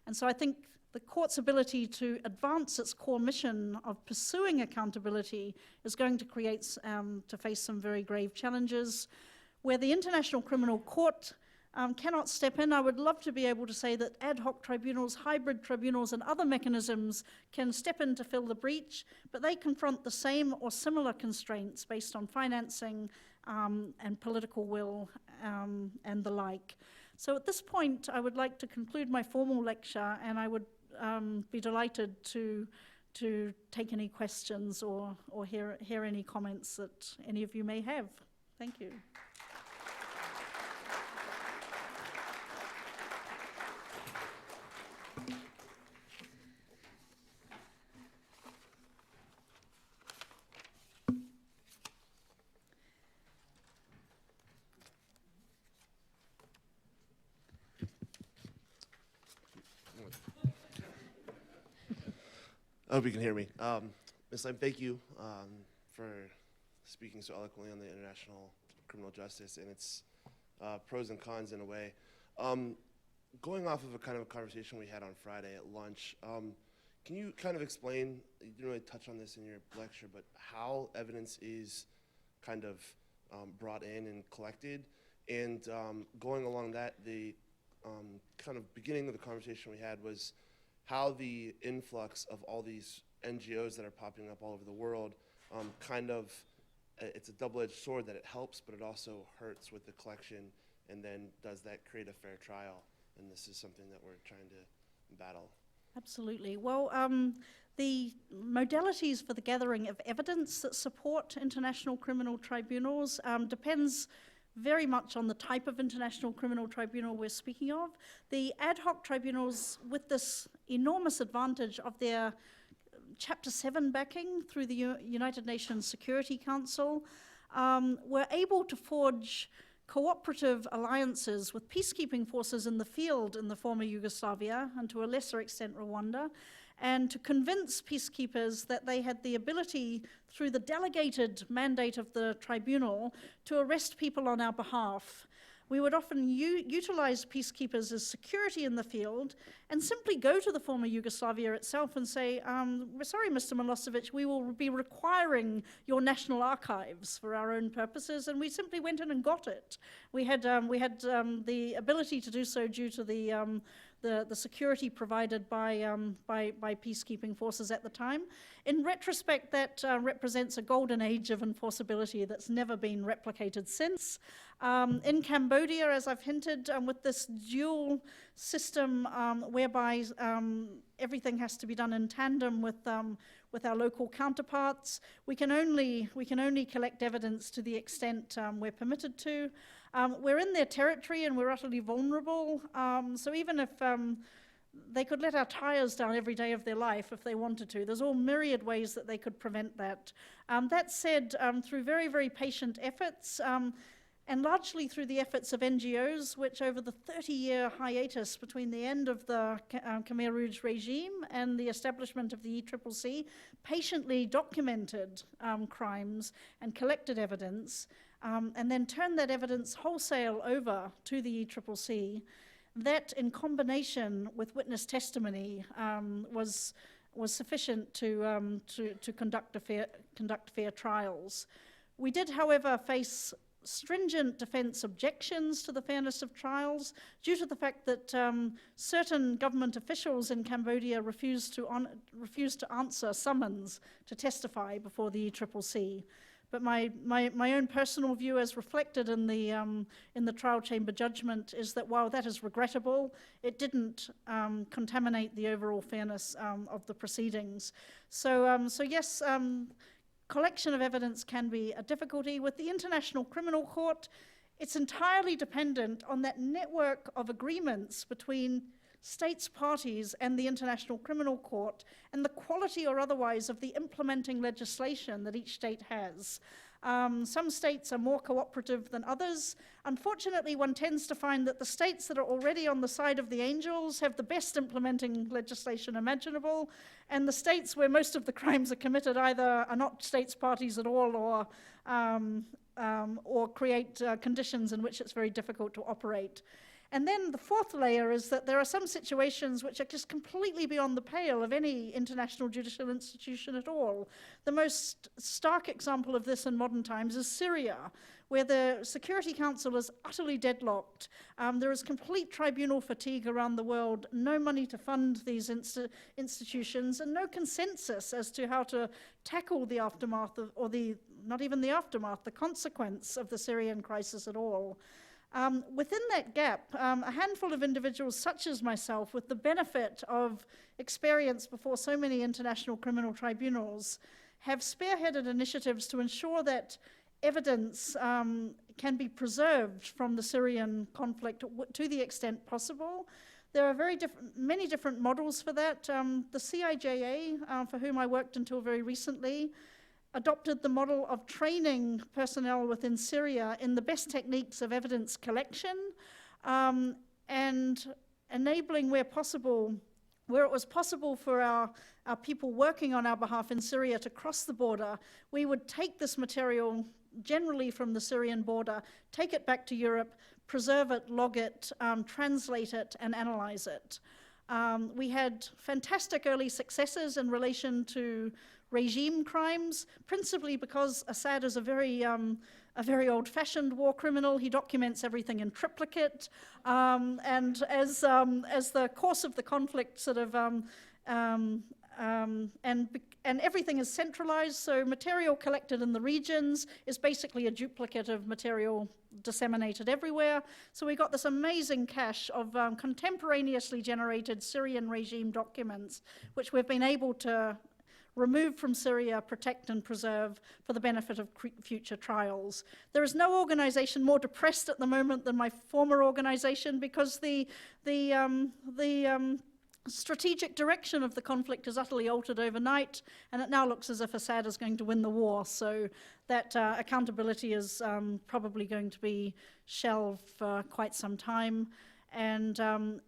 And so I think the court's ability to advance its core mission of pursuing accountability is going to to face some very grave challenges. Where the International Criminal Court cannot step in, I would love to be able to say that ad hoc tribunals, hybrid tribunals, and other mechanisms can step in to fill the breach, but they confront the same or similar constraints based on financing and political will and the like. So at this point, I would like to conclude my formal lecture, and I would be delighted to take any questions or hear any comments that any of you may have. Thank you. I hope you can hear me. Ms. Lam, thank you for speaking so eloquently on the international criminal justice and its pros and cons in a way. Going off of a kind of a conversation we had on Friday at lunch, can you kind of explain, you didn't really touch on this in your lecture, but how evidence is kind of brought in and collected? And going along that, the kind of beginning of the conversation we had was how the influx of all these NGOs that are popping up all over the world it's a double-edged sword, that it helps, but it also hurts with the collection, and then does that create a fair trial? And this is something that we're trying to battle. Absolutely. Well, the modalities for the gathering of evidence that support international criminal tribunals depends very much on the type of international criminal tribunal we're speaking of. The ad hoc tribunals, with this enormous advantage of their Chapter 7 backing through the United Nations Security Council, were able to forge cooperative alliances with peacekeeping forces in the field in the former Yugoslavia, and to a lesser extent Rwanda, and to convince peacekeepers that they had the ability, through the delegated mandate of the tribunal, to arrest people on our behalf. We would often utilize peacekeepers as security in the field and simply go to the former Yugoslavia itself and say, we're sorry, Mr. Milosevic, we will be requiring your national archives for our own purposes, and we simply went in and got it. We had the ability to do so due to the security provided by peacekeeping forces at the time. In retrospect, that represents a golden age of enforceability that's never been replicated since. In Cambodia, as I've hinted, with this dual system whereby everything has to be done in tandem with our local counterparts, we can only collect evidence to the extent we're permitted to. We're in their territory and we're utterly vulnerable, so even if they could let our tires down every day of their life if they wanted to, there's all myriad ways that they could prevent that. That said, through very, very patient efforts, and largely through the efforts of NGOs, which over the 30-year hiatus between the end of the Khmer Rouge regime and the establishment of the ECCC, patiently documented crimes and collected evidence, and then turned that evidence wholesale over to the ECCC, that in combination with witness testimony was sufficient to conduct fair trials. We did, however, face stringent defense objections to the fairness of trials due to the fact that certain government officials in Cambodia refused to answer summons to testify before the ECCC. But my own personal view, as reflected in the trial chamber judgment, is that while that is regrettable, it didn't contaminate the overall fairness of the proceedings. So yes, collection of evidence can be a difficulty. With the International Criminal Court, it's entirely dependent on that network of agreements between states parties and the International Criminal Court, and the quality or otherwise of the implementing legislation that each state has. Some states are more cooperative than others. Unfortunately, one tends to find that the states that are already on the side of the angels have the best implementing legislation imaginable, and the states where most of the crimes are committed either are not states parties at all, or create conditions in which it's very difficult to operate. And then the fourth layer is that there are some situations which are just completely beyond the pale of any international judicial institution at all. The most stark example of this in modern times is Syria, where the Security Council is utterly deadlocked. There is complete tribunal fatigue around the world, no money to fund these institutions, and no consensus as to how to tackle the aftermath of, or not even the aftermath, the consequence of the Syrian crisis at all. Within that gap, a handful of individuals such as myself, with the benefit of experience before so many international criminal tribunals, have spearheaded initiatives to ensure that evidence can be preserved from the Syrian conflict to the extent possible. There are many different models for that. The CIJA, for whom I worked until very recently, adopted the model of training personnel within Syria in the best techniques of evidence collection and enabling where it was possible for our people working on our behalf in Syria to cross the border. We would take this material generally from the Syrian border, take it back to Europe, preserve it, log it, translate it, and analyze it. We had fantastic early successes in relation to regime crimes, principally because Assad is a very old-fashioned war criminal. He documents everything in triplicate, and as the course of the conflict sort of and everything is centralized, so material collected in the regions is basically a duplicate of material disseminated everywhere. So we got this amazing cache of contemporaneously generated Syrian regime documents, which we've been able to remove from Syria, protect and preserve for the benefit of future trials. There is no organization more depressed at the moment than my former organization, because the strategic direction of the conflict is utterly altered overnight, and it now looks as if Assad is going to win the war. So that accountability is probably going to be shelved for quite some time. And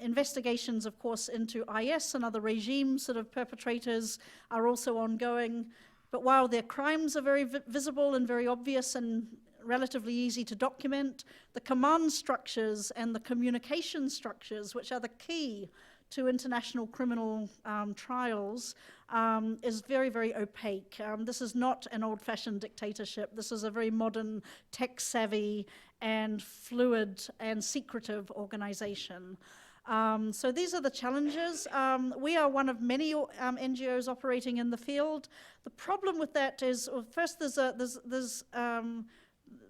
investigations, of course, into IS and other regime sort of perpetrators are also ongoing. But while their crimes are very visible and very obvious and relatively easy to document, the command structures and the communication structures, which are the key to international criminal trials, is very, very opaque. This is not an old-fashioned dictatorship. This is a very modern, tech-savvy and fluid and secretive organization. So these are the challenges. We are one of many NGOs operating in the field. The problem with that is, well, first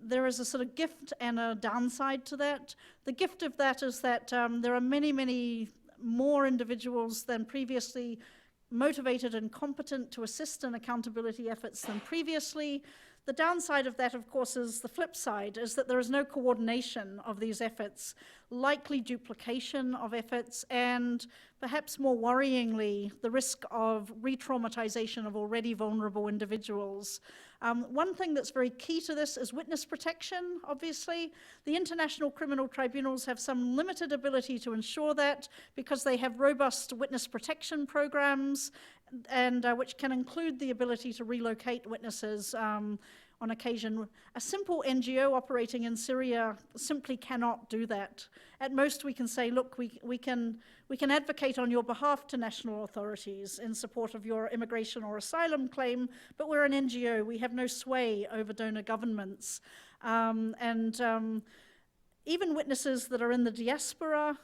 there is a sort of gift and a downside to that. The gift of that is that there are many, many more individuals than previously motivated and competent to assist in accountability efforts than previously. The downside of that, of course, is the flip side, is that there is no coordination of these efforts, likely duplication of efforts, and perhaps more worryingly, the risk of re-traumatization of already vulnerable individuals. One thing that's very key to this is witness protection, obviously. The international criminal tribunals have some limited ability to ensure that, because they have robust witness protection programs, and which can include the ability to relocate witnesses on occasion. A simple NGO operating in Syria simply cannot do that. At most, we can say, look, we can advocate on your behalf to national authorities in support of your immigration or asylum claim, but we're an NGO. We have no sway over donor governments. Even witnesses that are in the diaspora,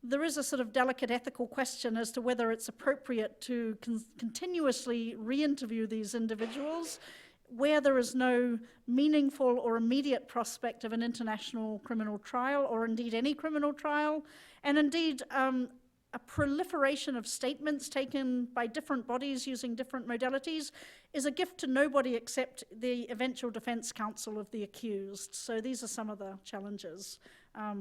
there is a sort of delicate ethical question as to whether it's appropriate to continuously re-interview these individuals where there is no meaningful or immediate prospect of an international criminal trial, or indeed any criminal trial. And indeed, a proliferation of statements taken by different bodies using different modalities is a gift to nobody except the eventual defense counsel of the accused. So these are some of the challenges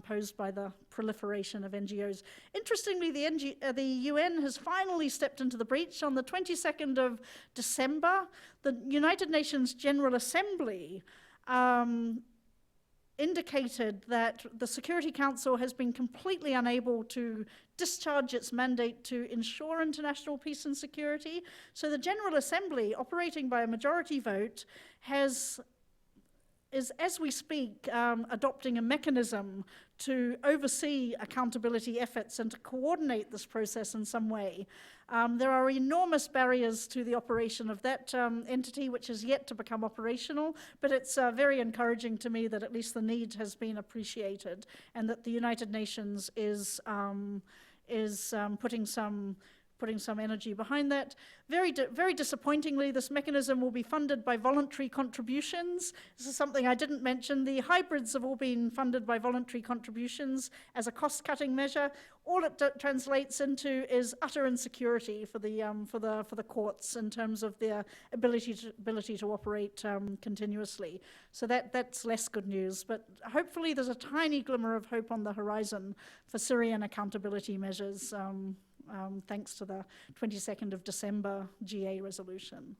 posed by the proliferation of NGOs. Interestingly, the UN has finally stepped into the breach. On the 22nd of December, the United Nations General Assembly indicated that the Security Council has been completely unable to discharge its mandate to ensure international peace and security. So the General Assembly, operating by a majority vote, has is, as we speak, adopting a mechanism to oversee accountability efforts and to coordinate this process in some way. There are enormous barriers to the operation of that entity, which is yet to become operational, but it's very encouraging to me that at least the need has been appreciated and that the United Nations is putting some energy behind that. Very disappointingly, this mechanism will be funded by voluntary contributions. This is something I didn't mention. The hybrids have all been funded by voluntary contributions as a cost-cutting measure. All it translates into is utter insecurity for the courts in terms of their ability to operate continuously. So that's less good news. But hopefully, there's a tiny glimmer of hope on the horizon for Syrian accountability measures. Thanks to the 22nd of December GA resolution.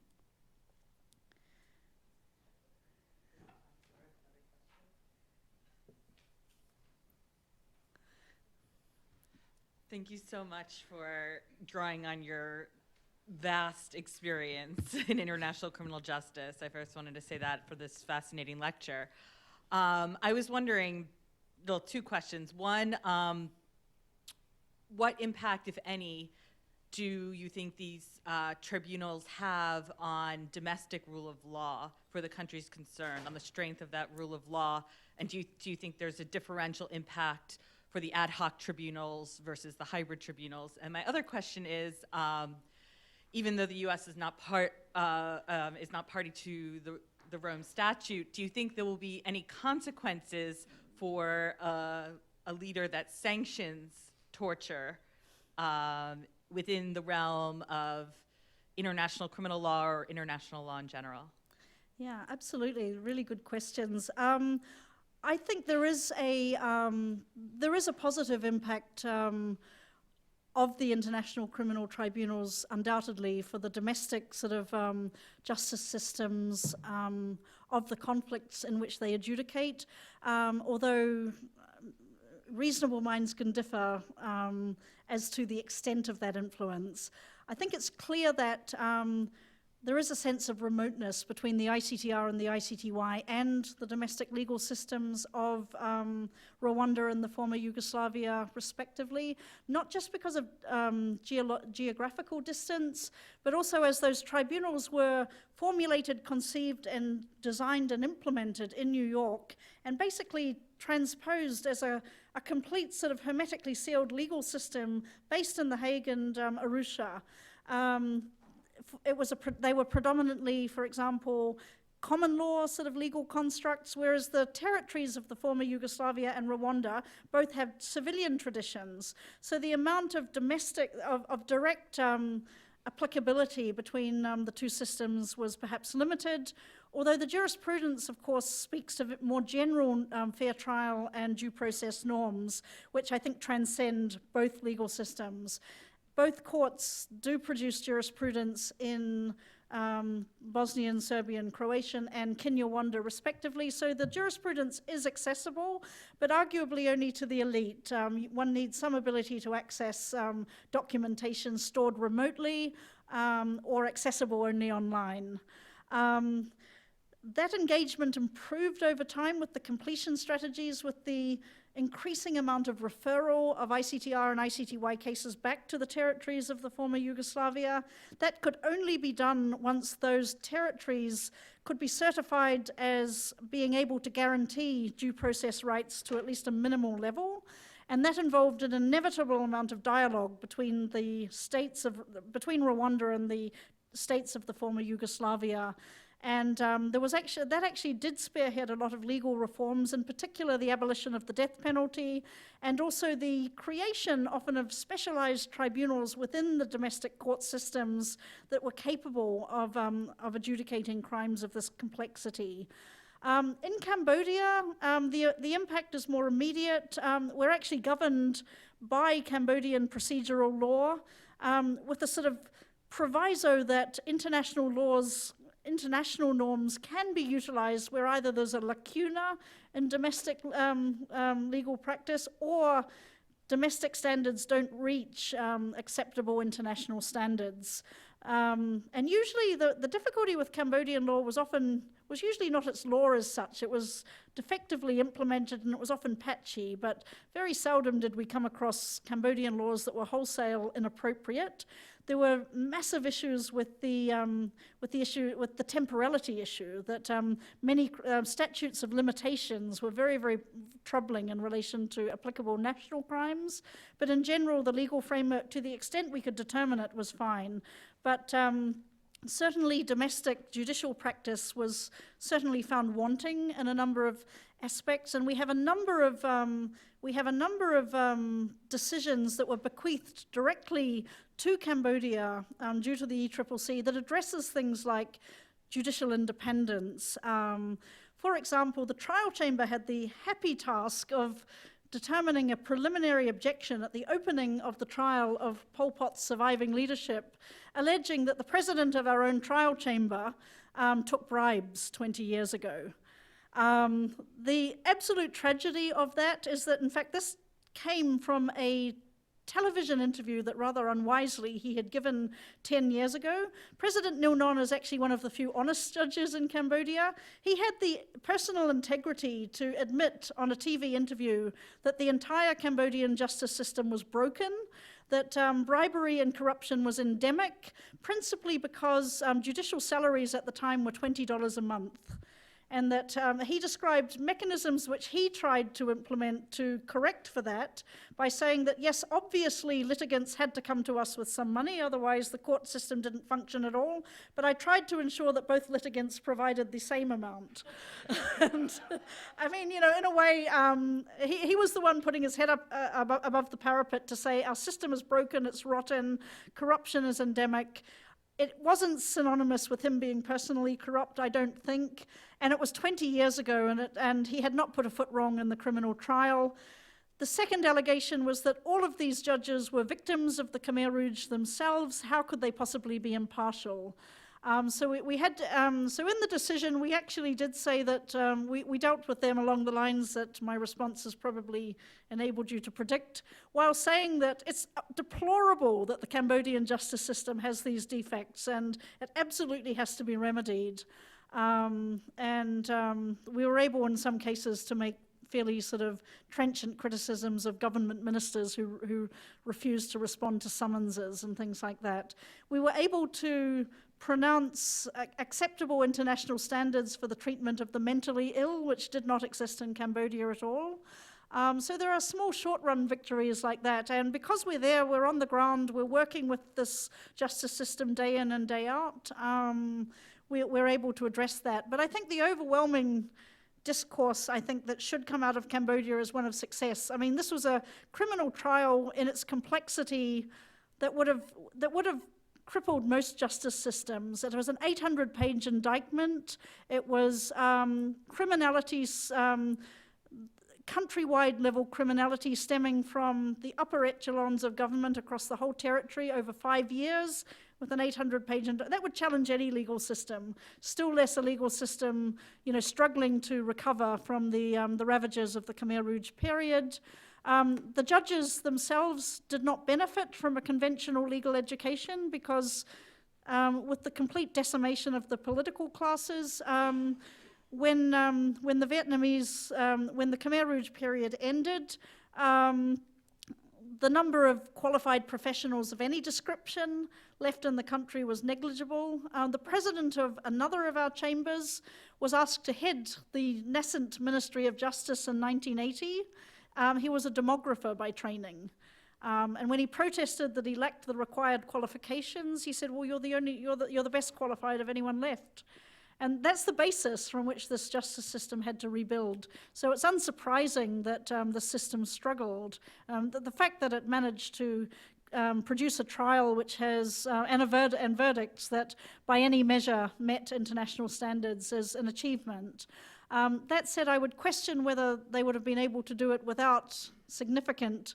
Thank you so much for drawing on your vast experience in international criminal justice. I first wanted to say that for this fascinating lecture. I was wondering, well, two questions. One, what impact, if any, do you think these tribunals have on domestic rule of law for the countries concerned, on the strength of that rule of law? And do you think there's a differential impact for the ad hoc tribunals versus the hybrid tribunals? And my other question is, even though the U.S. is not party to the Rome Statute, do you think there will be any consequences for a leader that sanctions torture within the realm of international criminal law or international law in general? Yeah, absolutely. Really good questions. I think there is a positive impact of the international criminal tribunals, undoubtedly, for the domestic sort of justice systems of the conflicts in which they adjudicate, although reasonable minds can differ as to the extent of that influence. I think it's clear that there is a sense of remoteness between the ICTR and the ICTY and the domestic legal systems of Rwanda and the former Yugoslavia, respectively, not just because of geographical distance, but also as those tribunals were formulated, conceived, and designed and implemented in New York, and basically transposed as a complete sort of hermetically sealed legal system based in The Hague and Arusha. They were predominantly, for example, common law sort of legal constructs, whereas the territories of the former Yugoslavia and Rwanda both have civilian traditions. So the amount of direct applicability between the two systems was perhaps limited, although the jurisprudence, of course, speaks to more general fair trial and due process norms, which I think transcend both legal systems. Both courts do produce jurisprudence in Bosnian, Serbian, Croatian, and Kinyarwanda, respectively. So the jurisprudence is accessible, but arguably only to the elite. One needs some ability to access documentation stored remotely or accessible only online. That engagement improved over time with the completion strategies, with the increasing amount of referral of ICTR and ICTY cases back to the territories of the former Yugoslavia. That could only be done once those territories could be certified as being able to guarantee due process rights to at least a minimal level. And that involved an inevitable amount of dialogue between between Rwanda and the states of the former Yugoslavia. And that actually did spearhead a lot of legal reforms, in particular the abolition of the death penalty, and also the creation often of specialized tribunals within the domestic court systems that were capable of adjudicating crimes of this complexity. In Cambodia, the impact is more immediate. We're actually governed by Cambodian procedural law with a sort of proviso that international norms can be utilized where either there's a lacuna in domestic legal practice or domestic standards don't reach acceptable international standards. And usually the difficulty with Cambodian law was was usually not its law as such. It was defectively implemented and it was often patchy, but very seldom did we come across Cambodian laws that were wholesale inappropriate. There were massive issues with the temporality issue, that many statutes of limitations were very, very troubling in relation to applicable national crimes. But in general, the legal framework, to the extent we could determine it, was fine. But certainly domestic judicial practice was certainly found wanting in a number of aspects, and we have a number of decisions that were bequeathed directly to Cambodia due to the ECCC that addresses things like judicial independence. For example, the trial chamber had the happy task of determining a preliminary objection at the opening of the trial of Pol Pot's surviving leadership, alleging that the president of our own trial chamber took bribes 20 years ago. The absolute tragedy of that is that, in fact, this came from a television interview that rather unwisely he had given 10 years ago. President Nil Non is actually one of the few honest judges in Cambodia. He had the personal integrity to admit on a TV interview that the entire Cambodian justice system was broken, that bribery and corruption was endemic, principally because judicial salaries at the time were $20 a month. And that he described mechanisms which he tried to implement to correct for that by saying that, yes, obviously litigants had to come to us with some money, otherwise the court system didn't function at all, but I tried to ensure that both litigants provided the same amount. And, I mean, you know, in a way, he was the one putting his head up above the parapet to say, our system is broken, it's rotten, corruption is endemic. It wasn't synonymous with him being personally corrupt, I don't think, and it was 20 years ago, and he had not put a foot wrong in the criminal trial. The second allegation was that all of these judges were victims of the Khmer Rouge themselves. How could they possibly be impartial? So in the decision, we actually did say that we dealt with them along the lines that my response has probably enabled you to predict, while saying that it's deplorable that the Cambodian justice system has these defects and it absolutely has to be remedied. We were able in some cases to make fairly sort of trenchant criticisms of government ministers who refused to respond to summonses and things like that. We were able to pronounce acceptable international standards for the treatment of the mentally ill, which did not exist in Cambodia at all. So there are small short-run victories like that, and because we're there, we're on the ground, we're working with this justice system day in and day out, we're able to address that. But I think the overwhelming discourse, I think, that should come out of Cambodia is one of success. I mean, this was a criminal trial in its complexity that would have crippled most justice systems. It was an 800-page indictment. It was countrywide level criminality stemming from the upper echelons of government across the whole territory over 5 years with an 800-page indictment. That would challenge any legal system, still less a legal system, you know, struggling to recover from the ravages of the Khmer Rouge period. The judges themselves did not benefit from a conventional legal education because with the complete decimation of the political classes, when the Khmer Rouge period ended, the number of qualified professionals of any description left in the country was negligible. The president of another of our chambers was asked to head the nascent Ministry of Justice in 1980. He was a demographer by training. And when he protested that he lacked the required qualifications, he said, well, you're the best qualified of anyone left. And that's the basis from which this justice system had to rebuild. So it's unsurprising that the system struggled. The fact that it managed to produce a trial which has, and verdicts that by any measure met international standards is an achievement. That said, I would question whether they would have been able to do it without significant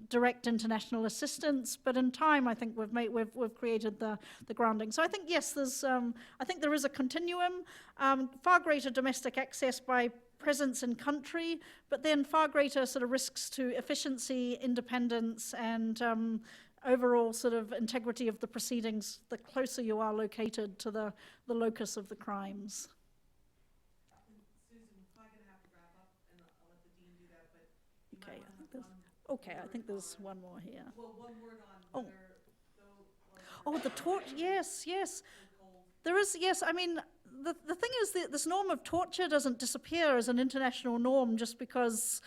direct international assistance, but in time, I think we've created the grounding. So I think yes, I think there is a continuum, far greater domestic access by presence in country, but then far greater sort of risks to efficiency, independence, and overall sort of integrity of the proceedings the closer you are located to the locus of the crimes. there's one more here. Oh. Oh, the torture, yes. There is, yes, I mean, the thing is that this norm of torture doesn't disappear as an international norm just because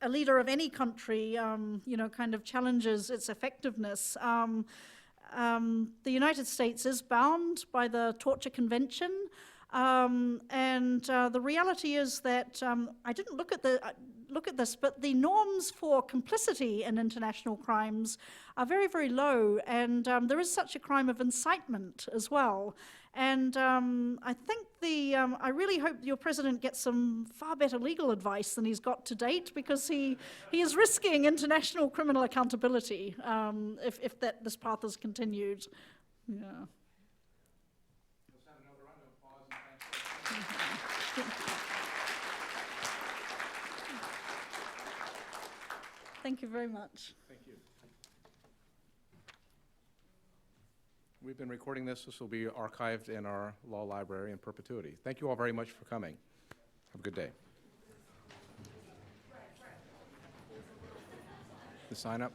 a leader of any country, kind of challenges its effectiveness. The United States is bound by the Torture Convention, and the reality is that I didn't look at this, but the norms for complicity in international crimes are very, very low, and there is such a crime of incitement as well. And I think I really hope your president gets some far better legal advice than he's got to date, because he is risking international criminal accountability if this path is continued. Yeah. Let's have another round of applause and thanks. Thank you very much. Thank you. We've been recording this. This will be archived in our law library in perpetuity. Thank you all very much for coming. Have a good day. The sign up.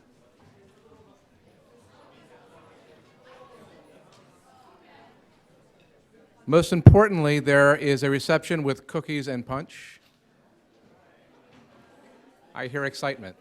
Most importantly, there is a reception with cookies and punch. I hear excitement.